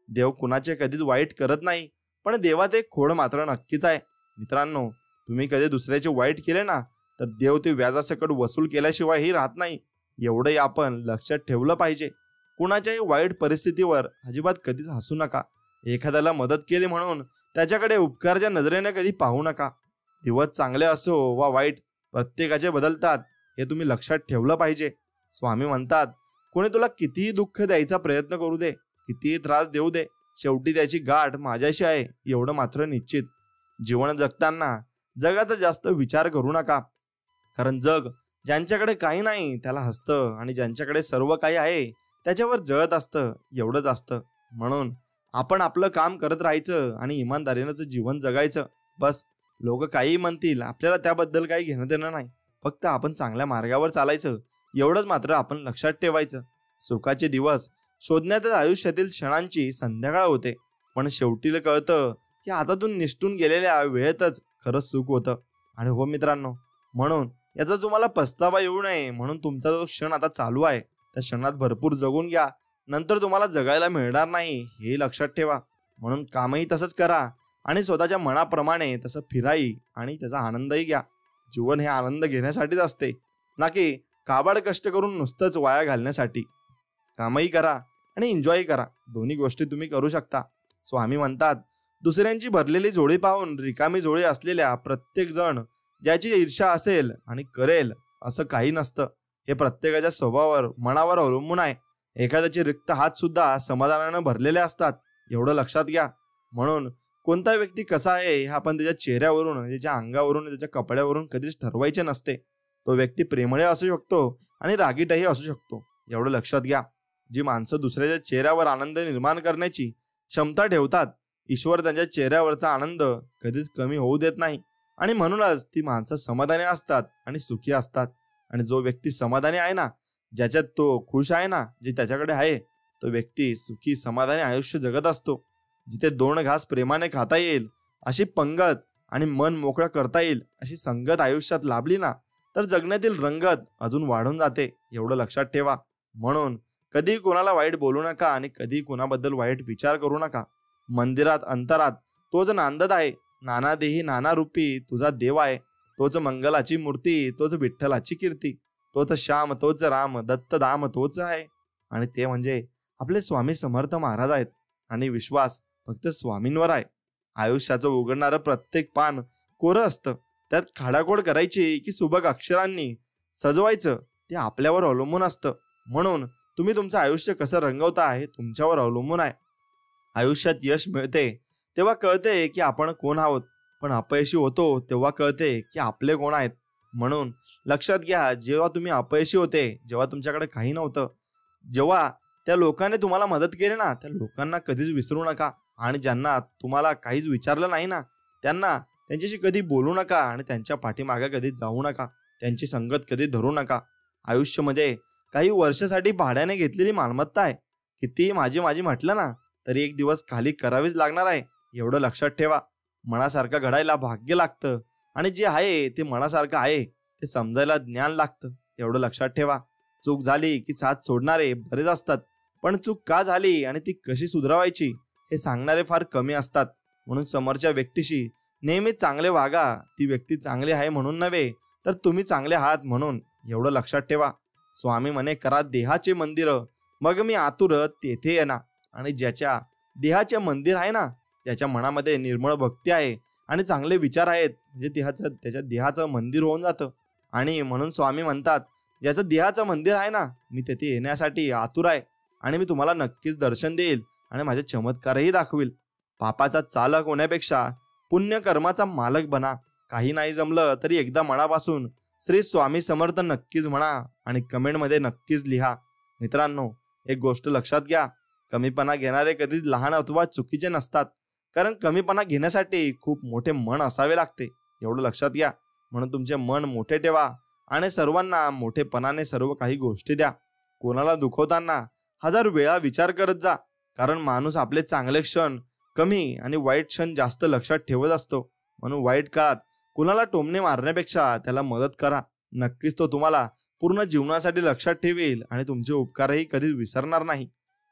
देव कुणाचे कधीच वाईट करत नाही, पण देवात एक खोड मात्र नक्कीच आहे. मित्रांनो, तुम्ही कधी दुसऱ्याचे वाईट केले ना तर देव ते व्याजासकट वसूल केल्याशिवायही राहत नाही. एवढंही आपण लक्षात ठेवलं पाहिजे. कुणाच्याही वाईट परिस्थितीवर अजिबात कधीच हसू नका. एखाद्याला मदत केली म्हणून त्याच्याकडे उपकारच्या नजरेने कधी पाहू नका. दिवस चांगले असो वा वाईट, प्रत्येकाचे बदलतात, हे तुम्ही लक्षात ठेवलं पाहिजे. स्वामी म्हणतात, कोणी तुला कितीही दुःख द्यायचा प्रयत्न करू दे, कितीही त्रास देऊ दे, शेवटी त्याची गाठ माझ्याशी आहे, एवढं मात्र निश्चित. जीवन जगताना जगाचा जास्त विचार करू नका, कारण जग ज्यांच्याकडे काही नाही त्याला हसतं आणि ज्यांच्याकडे सर्व काही आहे त्याच्यावर जळत असतं, एवढंच असतं. म्हणून आपण आपलं काम करत राहायचं आणि इमानदारीनं जीवन जगायचं. बस, लोक काही म्हणतील आपल्याला त्याबद्दल काही घेणं देणं नाही. फक्त आपण चांगल्या मार्गावर चालायचं, एवढंच मात्र आपण लक्षात ठेवायचं. सुखाचे दिवस शोधण्यातच आयुष्यातील क्षणांची संध्याकाळ होते, पण शेवटी कळतं की हातातून निसटून गेलेल्या वेळेतच खरंच सुख होतं. आणि हो मित्रांनो, म्हणून याचा तुम्हाला पस्तावा येऊ नये म्हणून तुमचा जो क्षण आता चालू आहे त्या क्षणात भरपूर जगून घ्या. नंतर तुम्हाला जगायला मिळणार नाही हे लक्षात ठेवा. म्हणून कामही तसंच करा आणि स्वतःच्या मनाप्रमाणे तसं फिराई आणि त्याचा आनंदही घ्या. जीवन हे आनंद घेण्यासाठीच असते, ना की काबाड कष्ट करून नुसतंच वाया घालण्यासाठी. कामही करा आणि एन्जॉय करा, दोन्ही गोष्टी तुम्ही करू शकता. स्वामी म्हणतात, दुसऱ्यांची भरलेली जोडी पाहून रिकामी जोडी असलेल्या प्रत्येक जण ज्याची ईर्ष्या असेल आणि करेल असं काही नसतं. हे प्रत्येकाच्या स्वभावावर मनावर अवलंबून आहे. एखाद्याचे रिक्त हात सुद्धा समाधानानं भरलेले असतात, एवढं लक्षात घ्या. म्हणून कोणता व्यक्ती कसा आहे हे आपण त्याच्या चेहऱ्यावरून, त्याच्या अंगावरून, त्याच्या कपड्यावरून कधीच ठरवायचे नसते. तो व्यक्ती प्रेमळ असू शकतो आणि रागीटही असू शकतो, एवढं लक्षात घ्या. जी माणसं दुसऱ्याच्या चेहऱ्यावर आनंद निर्माण करण्याची क्षमता ठेवतात, ईश्वर त्यांच्या चेहऱ्यावरचा आनंद कधीच कमी होऊ देत नाही. आणि म्हणूनच ती माणसं समाधानी असतात आणि सुखी असतात. आणि जो व्यक्ती समाधानी आहे ना, ज्याच्यात तो खुश आहे ना, जे त्याच्याकडे आहे, तो व्यक्ती सुखी समाधानी आयुष्य जगत असतो. जिथे 2 घास प्रेमाने खाता येईल अशी पंगत आणि मन मोकळं करता येईल अशी संगत आयुष्यात लाभली ना, तर जगण्यातील रंगत अजून वाढून जाते, एवढं लक्षात ठेवा. म्हणून कधी कोणाला वाईट बोलू नका आणि कधी कोणाबद्दल वाईट विचार करू नका. मंदिरात अंतरात तोच नांदत आहे, नाना देही नाना रूपी तुझा देव आहे. तोच मंगलाची मूर्ती, तोच विठ्ठलाची कीर्ती, तोच श्याम, तोच राम, दत्तधाम तोच आहे. आणि ते म्हणजे आपले स्वामी समर्थ महाराज आहेत. आणि विश्वास फक्त स्वामींवर आहे. आयुष्याचं उघडणारं प्रत्येक पान कोरं असतं, त्यात खाडाखोड करायची की सुबक अक्षरांनी सजवायचं ते आपल्यावर अवलंबून असतं. म्हणून तुम्ही तुमचं आयुष्य कसं रंगवता हे तुमच्यावर अवलंबून आहे. आयुष्यात यश मिळते तेव्हा कळते की आपण कोण आहोत, पण अपयशी होतो तेव्हा कळते की आपले कोण आहेत. म्हणून लक्षात घ्या, जेव्हा तुम्ही अपयशी होते, जेव्हा तुमच्याकडे काही नव्हतं, जेव्हा त्या लोकांनी तुम्हाला मदत केली ना, त्या लोकांना कधीच विसरू नका. आणि ज्यांना तुम्हाला काहीच विचारलं नाही ना, त्यांच्याशी कधी बोलू नका आणि त्यांच्या पाठीमागे कधी जाऊ नका. त्यांची संगत कधी धरू नका. आयुष्य म्हणजे काही वर्षासाठी भाड्याने घेतलेली मालमत्ता आहे. किती माझी माझी म्हटलं ना, तरी एक दिवस खाली करावीच लागणार आहे, एवढं लक्षात ठेवा. मनासारखं घडायला भाग्य लागतं आणि जे आहे ते मनासारखं आहे ते समजायला ज्ञान लागतं, एवढं लक्षात ठेवा. चूक झाली की साथ सोडणारे बरेच असतात, पण चूक का झाली आणि ती कशी सुधारायची हे सांगणारे फार कमी असतात. म्हणून समोरच्या व्यक्तीशी नेहमी चांगले वागा. ती व्यक्ती चांगली आहे म्हणून नव्हे, तर तुम्ही चांगले आहात म्हणून, एवढं लक्षात ठेवा. स्वामी म्हणे, करा देहाचे मंदिर, मग मी आतुर तेथे येणार. आणि ज्याच्या देहाचे मंदिर आहे ना, त्याच्या मनामध्ये निर्मळ भक्ती आहे आणि चांगले विचार आहेत, म्हणजे त्याच्या देहाचं मंदिर होऊन जातं. आणि म्हणून स्वामी म्हणतात, ज्याचं देहाचं मंदिर आहे ना, मी तेथे येण्यासाठी आतुर आहे आणि मी तुम्हाला नक्कीच दर्शन देईल आणि माझे चमत्कारही दाखवील. पापाचा चालक होण्यापेक्षा पुण्यकर्माचा मालक बना. काही नाही जमलं तरी एकदा मनापासून श्री स्वामी समर्थ नक्कीच म्हणा आणि कमेंटमध्ये नक्कीच लिहा. मित्रांनो, एक गोष्ट लक्षात घ्या, कमीपणा घेणारे कधीच लहान अथवा चुकीचे नसतात, कारण कमीपणा घेण्यासाठी खूप मोठे मन असावे लागते, एवढं लक्षात घ्या. म्हणून तुमचे मन मोठे ठेवा आणि सर्वांना मोठेपणाने सर्व काही गोष्टी द्या. कोणाला दुखवताना 1000 वेळा विचार करत जा, कारण माणूस आपले चांगले क्षण कमी आणि वाईट क्षण जास्त लक्षात ठेवत असतो. म्हणून वाईट काळात कुणाला टोमणे मारण्यापेक्षा त्याला मदत करा. नक्कीच तो तुम्हाला पूर्ण जीवनासाठी लक्षात ठेवेल आणि तुमचे उपकारही कधीच विसरणार नाही.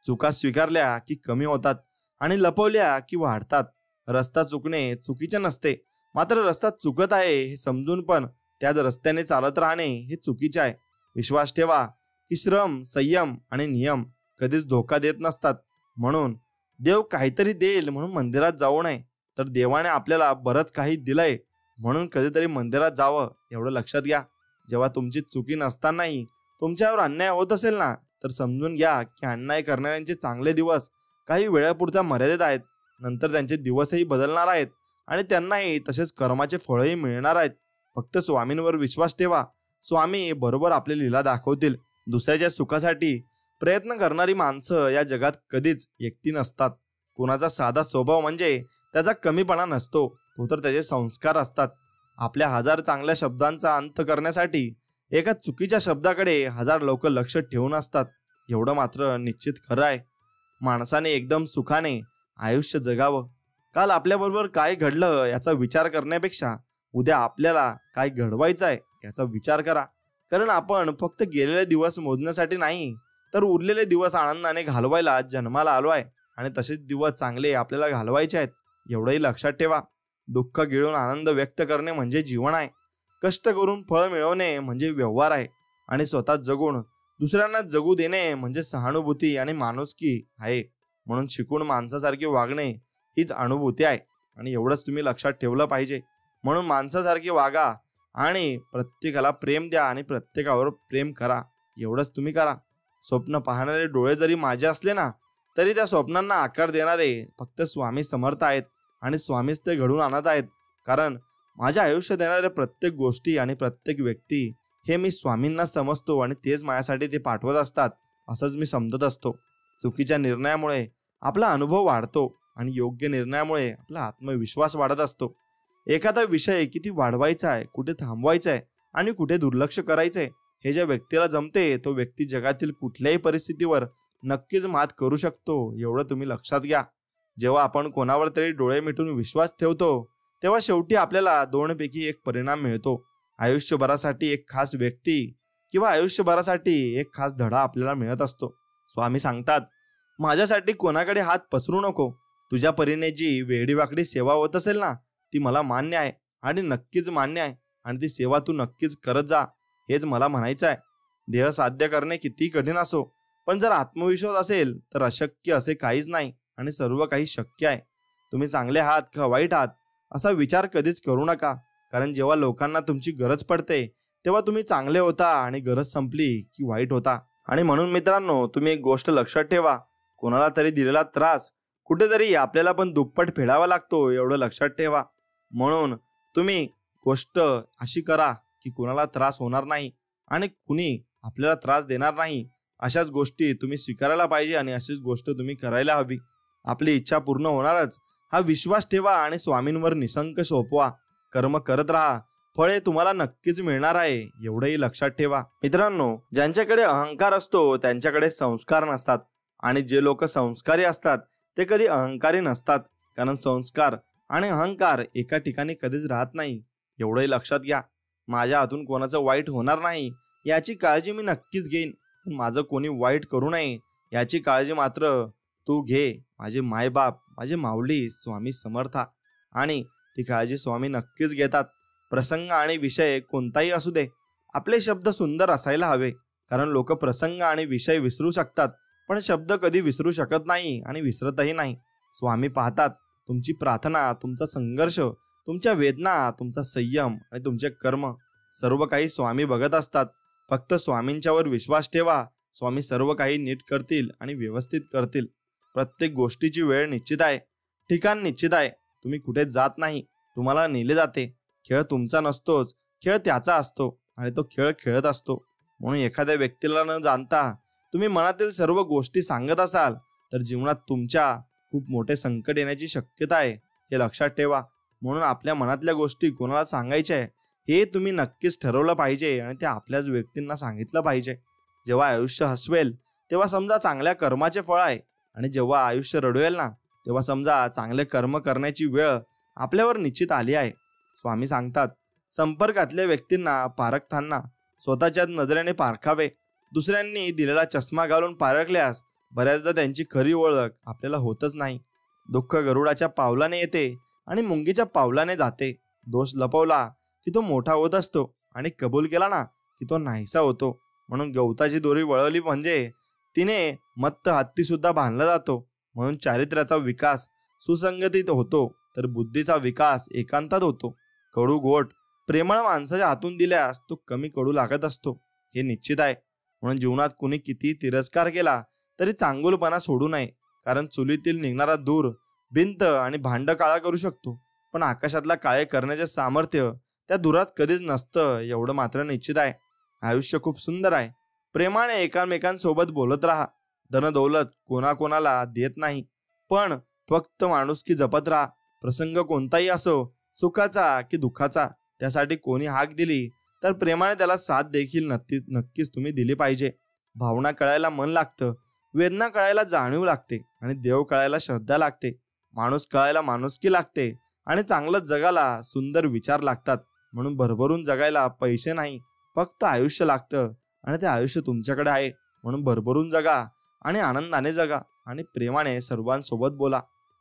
चुका स्वीकारल्या की कमी होतात आणि लपवल्या की वाढतात. रस्ता चुकणे चुकीचे नसते, मात्र रस्ता चुकत आहे हे समजून पण त्याच रस्त्याने चालत राहणे हे चुकीचे आहे. विश्वास ठेवा की श्रम, संयम आणि नियम कधीच धोका देत नसतात. म्हणून देव काहीतरी देईल म्हणून मंदिरात जाऊ नये, तर देवाने आपल्याला बरंच काही दिलंय म्हणून कधीतरी मंदिरात जावं, एवढं लक्षात घ्या. जेव्हा तुमची चुकी नसतानाही तुमच्यावर अन्याय होत असेल ना, तर समजून घ्या की अन्याय करणाऱ्यांचे चांगले दिवस काही वेळापुरत्या मर्यादित आहेत. नंतर त्यांचे दिवसही बदलणार आहेत आणि त्यांनाही तसेच कर्माचे फळही मिळणार आहेत. फक्त स्वामींवर विश्वास ठेवा. स्वामी बरोबर आपली लीला दाखवतील. दुसऱ्याच्या सुखासाठी प्रयत्न करणारी माणसं या जगात कधीच एकटी नसतात. कोणाचा साधा स्वभाव म्हणजे त्याचा कमीपणा नसतो, तो तर त्याचे संस्कार असतात. आपल्या हजार चांगल्या शब्दांचा अंत करण्यासाठी एका चुकीच्या शब्दाकडे हजार लोक लक्ष ठेवून असतात. एवढं मात्र निश्चित खरं आहे, माणसाने एकदम सुखाने आयुष्य जगावं. काल आपल्याबरोबर काय घडलं याचा विचार करण्यापेक्षा उद्या आपल्याला काय घडवायचं आहे याचा विचार करा. कारण आपण फक्त गेलेले दिवस मोजण्यासाठी नाही, तर उरलेले दिवस आनंदाने घालवायला जन्माला आलो आहे आणि तसेच दिवस चांगले आपल्याला घालवायचे आहेत, एवढंही लक्षात ठेवा. दुःख गिळून आनंद व्यक्त करणे म्हणजे जीवन आहे. कष्ट करून फळ मिळवणे म्हणजे व्यवहार आहे. आणि स्वतः जगून दुसऱ्यांना जगू देणे म्हणजे सहानुभूती आणि माणुसकी आहे. म्हणून शिकून माणसासारखे वागणे हीच अनुभूती आहे. आणि एवढंच तुम्ही लक्षात ठेवलं पाहिजे. म्हणून माणसासारखे वागा आणि प्रत्येकाला प्रेम द्या आणि प्रत्येकावर प्रेम करा. एवढंच तुम्ही करा. स्वप्न पाहणारे डोळे जरी माझे असले ना, तरी त्या स्वप्नांना आकार देणारे फक्त स्वामी समर्थ आहेत आणि स्वामीच ते घडून आणत आहेत. कारण माझे आयुष्य देणाऱ्या प्रत्येक गोष्टी आणि प्रत्येक व्यक्ती हे मी स्वामींना समजतो आणि तेच माझ्यासाठी ते पाठवत असतात असंच मी समजत असतो. चुकीच्या निर्णयामुळे आपला अनुभव वाढतो आणि योग्य निर्णयामुळे आपला आत्मविश्वास वाढत असतो. एखादा विषय किती वाढवायचा आहे, कुठे थांबवायचा आहे आणि कुठे दुर्लक्ष करायचं आहे हे ज्या व्यक्तीला जमते, तो व्यक्ती जगातील कुठल्याही परिस्थितीवर नक्कीच मात करू शकतो. एवढं तुम्ही लक्षात घ्या. जेव्हा आपण कोणावर तरी डोळे मिटून विश्वास ठेवतो, तेव्हा शेवटी आपल्याला दोनपैकी एक परिणाम मिळतो. आयुष्यभरासाठी एक खास व्यक्ती किंवा आयुष्यभरासाठी एक खास धडा आपल्याला मिळत असतो. स्वामी सांगतात, माझ्यासाठी कोणाकडे हात पसरू नको. तुझ्या परीने जी वेडीवाकडी सेवा होत असेल ना, ती मला मान्य आहे आणि नक्कीच मान्य आहे आणि ती सेवा तू नक्कीच करत जा, हेच मला म्हणायचं आहे. देह साध्य करणे किती कठीण असो, पण जर आत्मविश्वास असेल तर अशक्य असे काहीच नाही आणि सर्व काही शक्य आहे. तुम्ही चांगले आहात का वाईट आहात असा विचार कधीच करू नका. कारण जेव्हा लोकांना तुमची गरज पडते तेव्हा तुम्ही चांगले होता आणि गरज संपली की वाईट होता. आणि म्हणून मित्रांनो, तुम्ही एक गोष्ट लक्षात ठेवा, कोणाला तरी दिलेला त्रास कुठेतरी आपल्याला पण दुप्पट फेडावा लागतो, एवढं लक्षात ठेवा. म्हणून तुम्ही गोष्ट अशी करा की कोणाला त्रास होणार नाही आणि कुणी आपल्याला त्रास देणार नाही. अशाच गोष्टी तुम्ही स्वीकारायला पाहिजे आणि अशीच गोष्ट तुम्ही करायला हवी. आपली इच्छा पूर्ण होणारच हा विश्वास ठेवा आणि स्वामींवर निसंक सोपवा. कर्म करत राहा, फळे तुम्हाला नक्कीच मिळणार आहे, एवढंही लक्षात ठेवा. मित्रांनो, ज्यांच्याकडे अहंकार असतो त्यांच्याकडे संस्कार नसतात आणि जे लोक संस्कारी असतात ते कधी अहंकारी नसतात. कारण संस्कार आणि अहंकार एका ठिकाणी कधीच राहत नाही, एवढंही लक्षात घ्या. माझ्या हातून कोणाचं वाईट होणार नाही याची काळजी मी नक्कीच घेईन, पण माझं कोणी वाईट करू नये याची काळजी मात्र तू घे. माझे मायबाप, माझे माऊली स्वामी समर्था, आणि ती काळजी स्वामी नक्कीच घेतात. प्रसंग आणि विषय कोणताही असू दे, आपले शब्द सुंदर असायला हवे. कारण लोक प्रसंग आणि विषय विसरू शकतात, पण शब्द कधी विसरू शकत नाही आणि विसरतही नाही. स्वामी पाहतात तुमची प्रार्थना, तुमचा संघर्ष, तुमच्या वेदना, तुमचा संयम आणि तुमचे कर्म, सर्व काही स्वामी बघत असतात. फक्त स्वामींच्यावर विश्वास ठेवा. स्वामी सर्व काही नीट करतील आणि व्यवस्थित करतील. प्रत्येक गोष्टीची वेळ निश्चित आहे, ठिकाण निश्चित आहे. तुम्ही कुठे जात नाही, तुम्हाला नेले जाते. खेळ तुमचा नसतोच, खेळ त्याचा असतो आणि तो खेळ खेळत असतो. म्हणून एखाद्या व्यक्तीला न जाणता तुम्ही मनातील सर्व गोष्टी सांगत असाल तर जीवनात तुमच्या खूप मोठे संकट येण्याची शक्यता आहे, हे लक्षात ठेवा. म्हणून आपल्या मनातल्या गोष्टी कोणाला सांगायच्या आहे हे तुम्ही नक्कीच ठरवलं पाहिजे आणि ते आपल्याच व्यक्तींना सांगितलं पाहिजे. जेव्हा आयुष्य हसवेल तेव्हा समजा चांगल्या कर्माचे फळ आहे, आणि जेव्हा आयुष्य रडवेल ना, तेव्हा समजा चांगले कर्म करण्याची वेळ आपल्यावर निश्चित आली आहे. स्वामी सांगतात, संपर्कातल्या व्यक्तींना पारखताना स्वतःच्या नजरेने पारखावे. दुसऱ्यांनी दिलेला चष्मा घालून पारखल्यास बऱ्याचदा त्यांची खरी ओळख आपल्याला होतच नाही. दुःख गरुडाच्या पावलाने येते आणि मुंगीच्या पावलाने जाते. दोष लपवला की तो मोठा होत असतो आणि कबूल केला ना की तो नाहीसा होतो. म्हणून गवताची दोरी वळवली म्हणजे तिने मत्त हत्ती सुद्धा बांधला जातो. म्हणून चारित्र्याचा विकास सुसंगतीत होतो तर बुद्धीचा विकास एकांतात होतो. कडू गोट प्रेमळ माणसाच्या हातून दिल्यास तो कमी कडू लागत असतो, हे निश्चित आहे. म्हणून जीवनात कुणी किती तिरस्कार केला तरी चांगुलपणा सोडू नये. कारण चुलीतील निघणारा धूर भिंत आणि भांड काळा करू शकतो, पण आकाशातला काळे करण्याचे सामर्थ्य त्या धुरात कधीच नसतं, एवढं मात्र निश्चित आहे. आयुष्य खूप सुंदर आहे, प्रेमाने एकमेकांसोबत बोलत राहा. धनदौलत कोणाकोणाला देत नाही, पण फक्त माणुसकी जपत राहा. प्रसंग कोणताही असो, सुखाचा की दुःखाचा, त्यासाठी कोणी हाक दिली तर प्रेमाने त्याला साथ देखील नक्कीच तुम्ही दिली पाहिजे. भावना कळायला मन लागतं, वेदना कळायला जाणीव लागते आणि देव कळायला श्रद्धा लागते. माणूस कळायला माणुसकी लागते आणि चांगलं जगायला सुंदर विचार लागतात. म्हणून भरभरून जगायला पैसे नाही, फक्त आयुष्य लागतं आणि ते आयुष्य तुमच्याकडे आहे. म्हणून भरभरून जगा आणि आनंदाने जगा आणि प्रेमाने सर्वांसोबत बोला.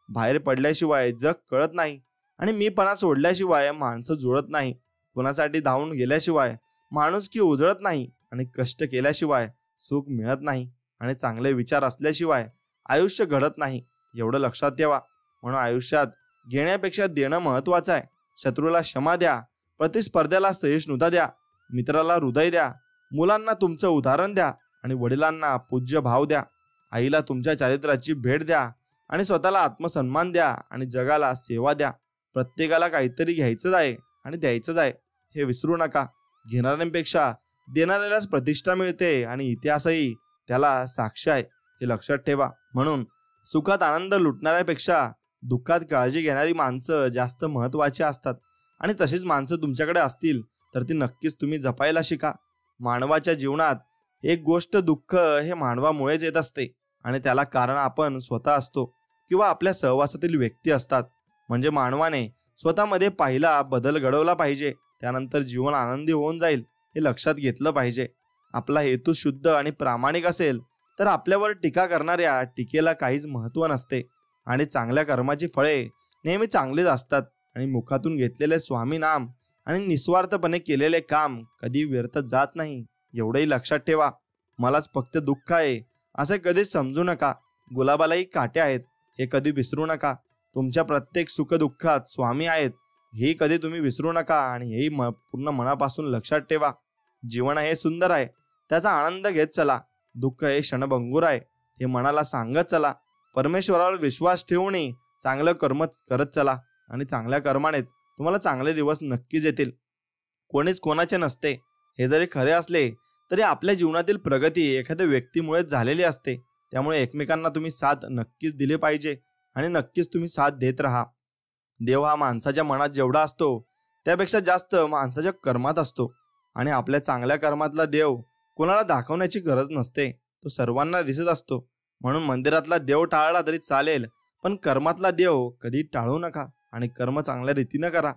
बाहेर पडल्याशिवाय जग कळत नाही आणि मीपणा सोडल्याशिवाय माणसं जुळत नाही. कुणासाठी धावून गेल्याशिवाय माणुसकी उजळत नाही आणि कष्ट केल्याशिवाय सुख मिळत नाही आणि चांगले विचार असल्याशिवाय आयुष्य घडत नाही. एवढं लक्षात ठेवा. म्हणून आयुष्यात घेण्यापेक्षा देणं महत्वाचं आहे. शत्रूला क्षमा द्या, प्रतिस्पर्ध्याला सहिष्णुता द्या, मित्राला हृदय द्या, मुलांना तुमचं उदाहरण द्या आणि वडिलांना पूज्य भाव द्या. आईला तुमच्या चारित्र्याची भेट द्या आणि स्वतःला आत्मसन्मान द्या आणि जगाला सेवा द्या. प्रत्येकाला काहीतरी घ्यायचंच आहे आणि द्यायचंच आहे, हे विसरू नका. घेणाऱ्यांपेक्षा देणाऱ्यालाच प्रतिष्ठा मिळते आणि इतिहासही त्याला साक्ष आहे, हे लक्षात ठेवा. म्हणून सुखात आनंद लुटणाऱ्यापेक्षा दुःखात काळजी घेणारी माणसं जास्त महत्वाची असतात आणि तशीच माणसं तुमच्याकडे असतील तर ती नक्कीच तुम्ही जपायला शिका. मानवाच्या जीवनात एक गोष्ट दुःख हे मानवामुळेच येत असते आणि त्याला कारण आपण स्वतः असतो किंवा आपल्या सहवासातील व्यक्ती असतात. म्हणजे मानवाने स्वतःमध्ये पहिला बदल घडवला पाहिजे, त्यानंतर जीवन आनंदी होऊन जाईल, हे लक्षात घेतलं पाहिजे. आपला हेतू शुद्ध आणि प्रामाणिक असेल तर आपल्यावर टीका करणाऱ्या टीकेला काहीच महत्त्व नसते आणि चांगल्या कर्माची फळे नेहमी चांगलीच असतात. आणि मुखातून घेतलेले स्वामी नाम आणि निस्वार्थपणे केलेले काम कधी व्यर्थ जात नाही, एवढंही लक्षात ठेवा. मलाच फक्त दुःख आहे असे कधीच समजू नका. गुलाबालाही काटे आहेत, हे कधी विसरू नका. तुमच्या प्रत्येक सुखदुःखात स्वामी आहेत, हे कधी तुम्ही विसरू नका आणि हेही पूर्ण मनापासून लक्षात ठेवा. जीवन हे सुंदर आहे, त्याचा आनंद घेत चला. दुःख हे क्षणभंगूर आहे, हे मनाला सांगत चला. परमेश्वरावर विश्वास ठेवून चांगलं कर्म करत चला आणि चांगल्या कर्माने तुम्हाला चांगले दिवस नक्कीच येतील. कोणीच कोणाचे नसते, हे जरी खरे असले तरी आपल्या जीवनातील प्रगती एखाद्या व्यक्तीमुळेच झालेली असते. त्यामुळे एकमेकांना तुम्ही साथ नक्कीच दिली पाहिजे आणि नक्कीच तुम्ही साथ देत राहा. देव हा माणसाच्या मनात जेवढा असतो त्यापेक्षा जास्त माणसाच्या कर्मात असतो आणि आपल्या चांगल्या कर्मातला देव कोणाला दाखवण्याची गरज नसते, तो सर्वांना दिसत असतो. म्हणून मंदिरातला देव टाळला तरी चालेल, पण कर्मातला देव कधी टाळू नका आणि कर्म चांगल्या रीतीनं करा.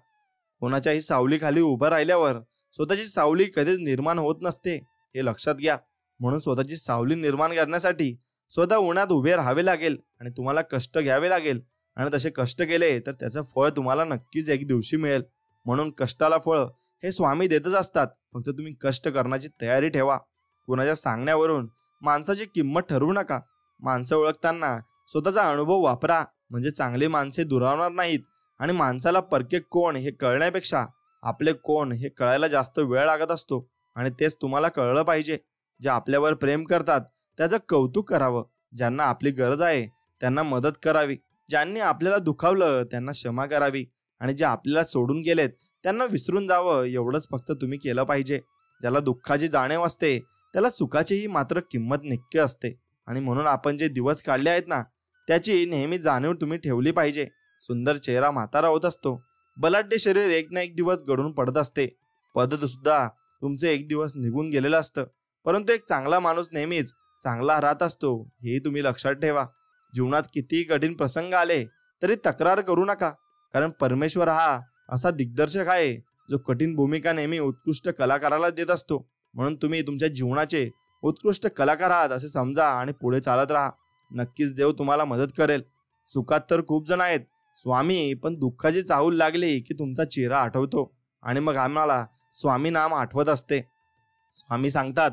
कोणाच्याही सावलीखाली उभं राहिल्यावर स्वतःची सावली कधीच निर्माण होत नसते, हे लक्षात घ्या. म्हणून स्वतःची सावली निर्माण करण्यासाठी स्वतः उन्हात उभे राहावे लागेल आणि तुम्हाला कष्ट घ्यावे लागेल आणि तसे कष्ट केले तर त्याचं फळ तुम्हाला नक्कीच एक दिवशी मिळेल. म्हणून कष्टाला फळ हे स्वामी देतच असतात, फक्त तुम्ही कष्ट करण्याची तयारी ठेवा. कुणाच्या सांगण्यावरून माणसाची किंमत ठरवू नका. माणसं ओळखताना स्वतःचा अनुभव वापरा, म्हणजे चांगली माणसे दुरावणार नाहीत आणि माणसाला परके कोण हे कळण्यापेक्षा आपले कोण हे कळायला जास्त वेळ लागत असतो आणि तेच तुम्हाला कळलं पाहिजे. जे आपल्यावर प्रेम करतात त्याचं कौतुक करावं, ज्यांना आपली गरज आहे त्यांना मदत करावी, ज्यांनी आपल्याला दुखावलं त्यांना क्षमा करावी आणि जे आपल्याला सोडून गेलेत त्यांना विसरून जावं, एवढंच फक्त तुम्ही केलं पाहिजे. ज्याला दुःखाची जाणीव असते त्याला सुखाचीही मात्र किंमत नक्की असते आणि म्हणून आपण जे दिवस काढले आहेत ना त्याची नेहमी जाणीव तुम्ही ठेवली पाहिजे. सुंदर चेहरा म्हातारा होत असतो, बलाढ्य शरीर एक ना एक दिवस गळून पडत असते, पद सुद्धा तुमचे एक दिवस निघून गेलेलं असतं, परंतु एक चांगला माणूस नेहमीच चांगला राहत असतो, हे तुम्ही लक्षात ठेवा. जीवनात कितीही कठीण प्रसंग आले तरी तक्रार करू नका, कारण परमेश्वर हा असा दिग्दर्शक आहे जो कठीण भूमिका नेहमी उत्कृष्ट कलाकाराला देत असतो. म्हणून तुम्ही तुमच्या जीवनाचे उत्कृष्ट कलाकार आहात असे समजा आणि पुढे चालत राहा. नक्कीच देव तुम्हाला मदत करेल. सुखात तर खूप जण आहेत स्वामी, पण दुःखाची चाहूल लागली की तुमचा चेहरा आठवतो आणि मग आम्हाला स्वामी नाम आठवत असते. स्वामी सांगतात,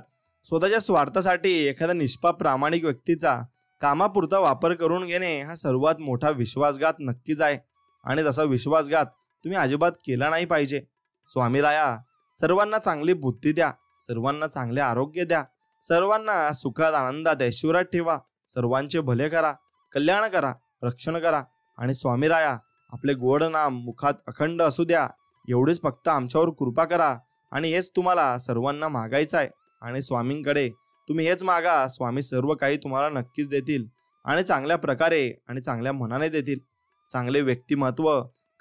स्वतःच्या स्वार्थासाठी एखाद्या निष्पाप प्रामाणिक व्यक्तीचा कामापुरता वापर करून घेणे हा सर्वात मोठा विश्वासघात नक्कीच आहे आणि तसा विश्वासघात तुम्ही अजिबात केला नाही पाहिजे. स्वामी राया, सर्वांना चांगली बुद्धी द्या, सर्वांना चांगले आरोग्य द्या, सर्वांना सुखात आनंदात ऐश्वर्यात ठेवा, सर्वांचे भले करा, कल्याण करा, रक्षण करा आणि स्वामी राया आपले गोड नाम मुखात अखंड असू द्या. एवढेच फक्त आमच्यावर कृपा करा आणि हेच तुम्हाला सर्वांना मागायचं आहे आणि स्वामींकडे तुम्ही हेच मागा, स्वामी सर्व काही तुम्हाला नक्कीच देतील आणि चांगल्या प्रकारे आणि चांगल्या मनाने देतील. चांगले व्यक्तिमत्व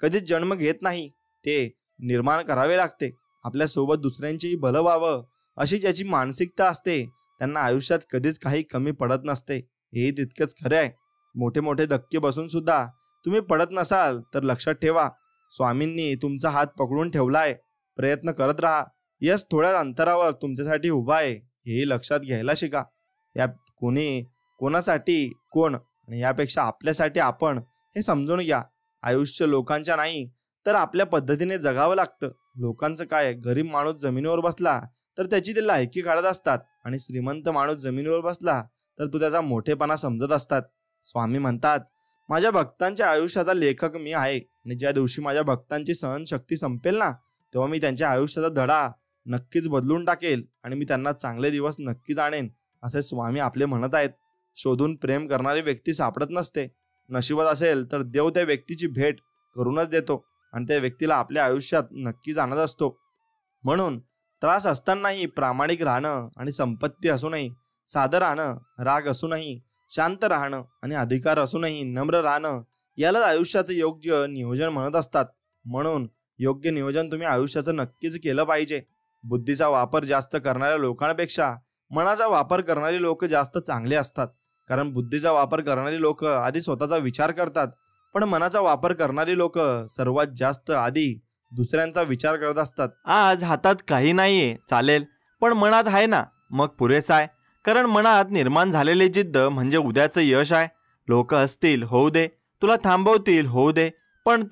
कधीच जन्म घेत नाही, ते निर्माण करावे लागते. आपल्यासोबत दुसऱ्यांचेही भलं व्हावं अशी ज्याची मानसिकता असते त्यांना आयुष्यात कधीच काही कमी पडत नसते. हेही तितकंच खरे आहे. मोठे मोठे धक्के बसून सुद्धा तुम्ही पडत नसाल तर लक्षात ठेवा, स्वामींनी तुमचा हात पकडून ठेवलाय. प्रयत्न करत राहा. यश थोड्या अंतरावर तुमच्यासाठी उभा आहे, हेही लक्षात घ्यायला शिका. या कोणासाठी कोण आणि यापेक्षा आपल्यासाठी आपण हे समजून घ्या. आयुष्य लोकांच्या नाही तर आपल्या पद्धतीने जगावं लागतं. लोकांचं काय, गरीब माणूस जमिनीवर बसला तर त्याची ते लायकी काढत असतात आणि श्रीमंत माणूस जमिनीवर बसला तर तो त्याचा मोठेपणा समजत असतात. स्वामी म्हणतात, माझ्या भक्तांच्या आयुष्याचा लेखक मी आहे आणि ज्या दिवशी माझ्या भक्तांची सहनशक्ती संपेल ना, तेव्हा मी त्यांच्या आयुष्याचा धडा नक्कीच बदलून टाकेल आणि मी त्यांना चांगले दिवस नक्कीच आणेन, असे स्वामी आपले म्हणत आहेत. शोधून प्रेम करणारी व्यक्ती सापडत नसते. नशिबात असेल तर देव त्या व्यक्तीची भेट करूनच देतो आणि त्या व्यक्तीला आपल्या आयुष्यात नक्कीच आणत असतो. म्हणून त्रास असतानाही प्रामाणिक राहणं आणि संपत्ती असूनही साधं राहणं, राग असूनही शांत राहणं आणि अधिकार असूनही नम्र राहणं, यालाच आयुष्याचं योग्य नियोजन म्हणत असतात. म्हणून योग्य नियोजन तुम्ही आयुष्याचं नक्कीच केलं पाहिजे. बुद्धीचा वापर जास्त करणाऱ्या लोकांपेक्षा मनाचा वापर करणारी लोक जास्त चांगले असतात. कारण बुद्धीचा वापर करणारी लोक आधी स्वतःचा विचार करतात, पण मनाचा वापर करणारी लोक सर्वात जास्त आधी दुसऱ्यांचा विचार करत असतात. आज हातात काही नाहीये चालेल, पण मनात आहे ना, मग पुरेसा आहे. कारण मनात निर्माण झालेली जिद्द म्हणजे उद्याचं यश आहे. लोक हसतील, होऊ दे. तुला थांबवतील, होऊ दे. पण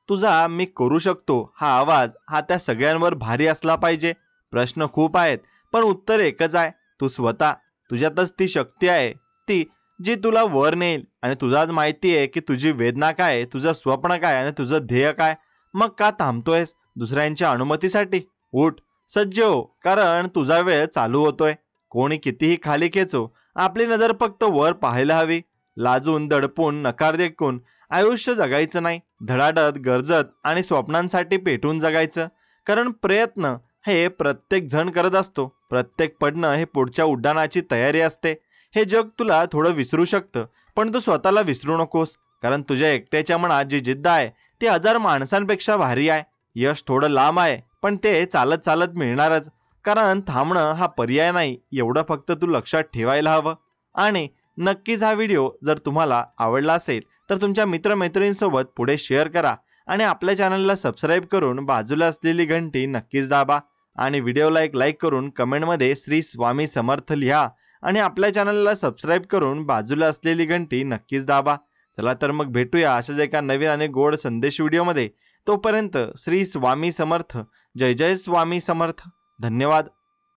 तुझा मी करू शकतो हा आवाज, हा त्या सगळ्यांवर भारी असला पाहिजे. प्रश्न खूप आहेत पण उत्तर एकच आहे, तू स्वतः. तुझ्यातच ती शक्ती आहे, ती जी तुला वर नेईल. आणि तुझाच माहिती आहे की तुझी वेदना काय, तुझं स्वप्न काय आणि तुझं ध्येय काय. मग का थांबतोयस दुसऱ्यांच्या अनुमतीसाठी? उठ, सज्ज हो, कारण तुझा वेळ चालू होतोय. कोणी कितीही खाली खेचो, आपली नजर फक्त वर पाहायला हवी. लाजून, दडपून, नकार देऊन आयुष्य जगायचं नाही. धडाडत, गरजत आणि स्वप्नांसाठी पेटून जगायचं. कारण प्रयत्न हे प्रत्येक जण करत असतो. प्रत्येक पडणं हे पुढच्या उड्डाणाची तयारी असते. हे जग तुला थोडं विसरू शकतं, पण तू स्वतःला विसरू नकोस. कारण तुझ्या एकट्याच्या मनात जी जिद्द आहे ती 1000 माणसांपेक्षा भारी आहे. यश थोडं लांब आहे, पण ते चालत चालत मिळणारच. कारण थांबणं हा पर्याय नाही, एवढं फक्त तू लक्षात ठेवायला हवं. आणि नक्कीच हा व्हिडिओ जर तुम्हाला आवडला असेल तर तुमच्या मित्रमैत्रिणींसोबत पुढे शेअर करा आणि आपल्या चॅनलला सबस्क्राईब करून बाजूला असलेली घंटी नक्कीच दाबा. आणि व्हिडिओला एक लाईक करून कमेंटमध्ये श्री स्वामी समर्थ लिहा आणि आपल्या चॅनलला सबस्क्राईब करून बाजूला असलेली घंटी नक्कीच दाबा. चला तर मग भेटूया अशाच एका नवीन आणि गोड संदेश व्हिडिओमध्ये. तोपर्यंत श्री स्वामी समर्थ. जय जय स्वामी समर्थ. धन्यवाद.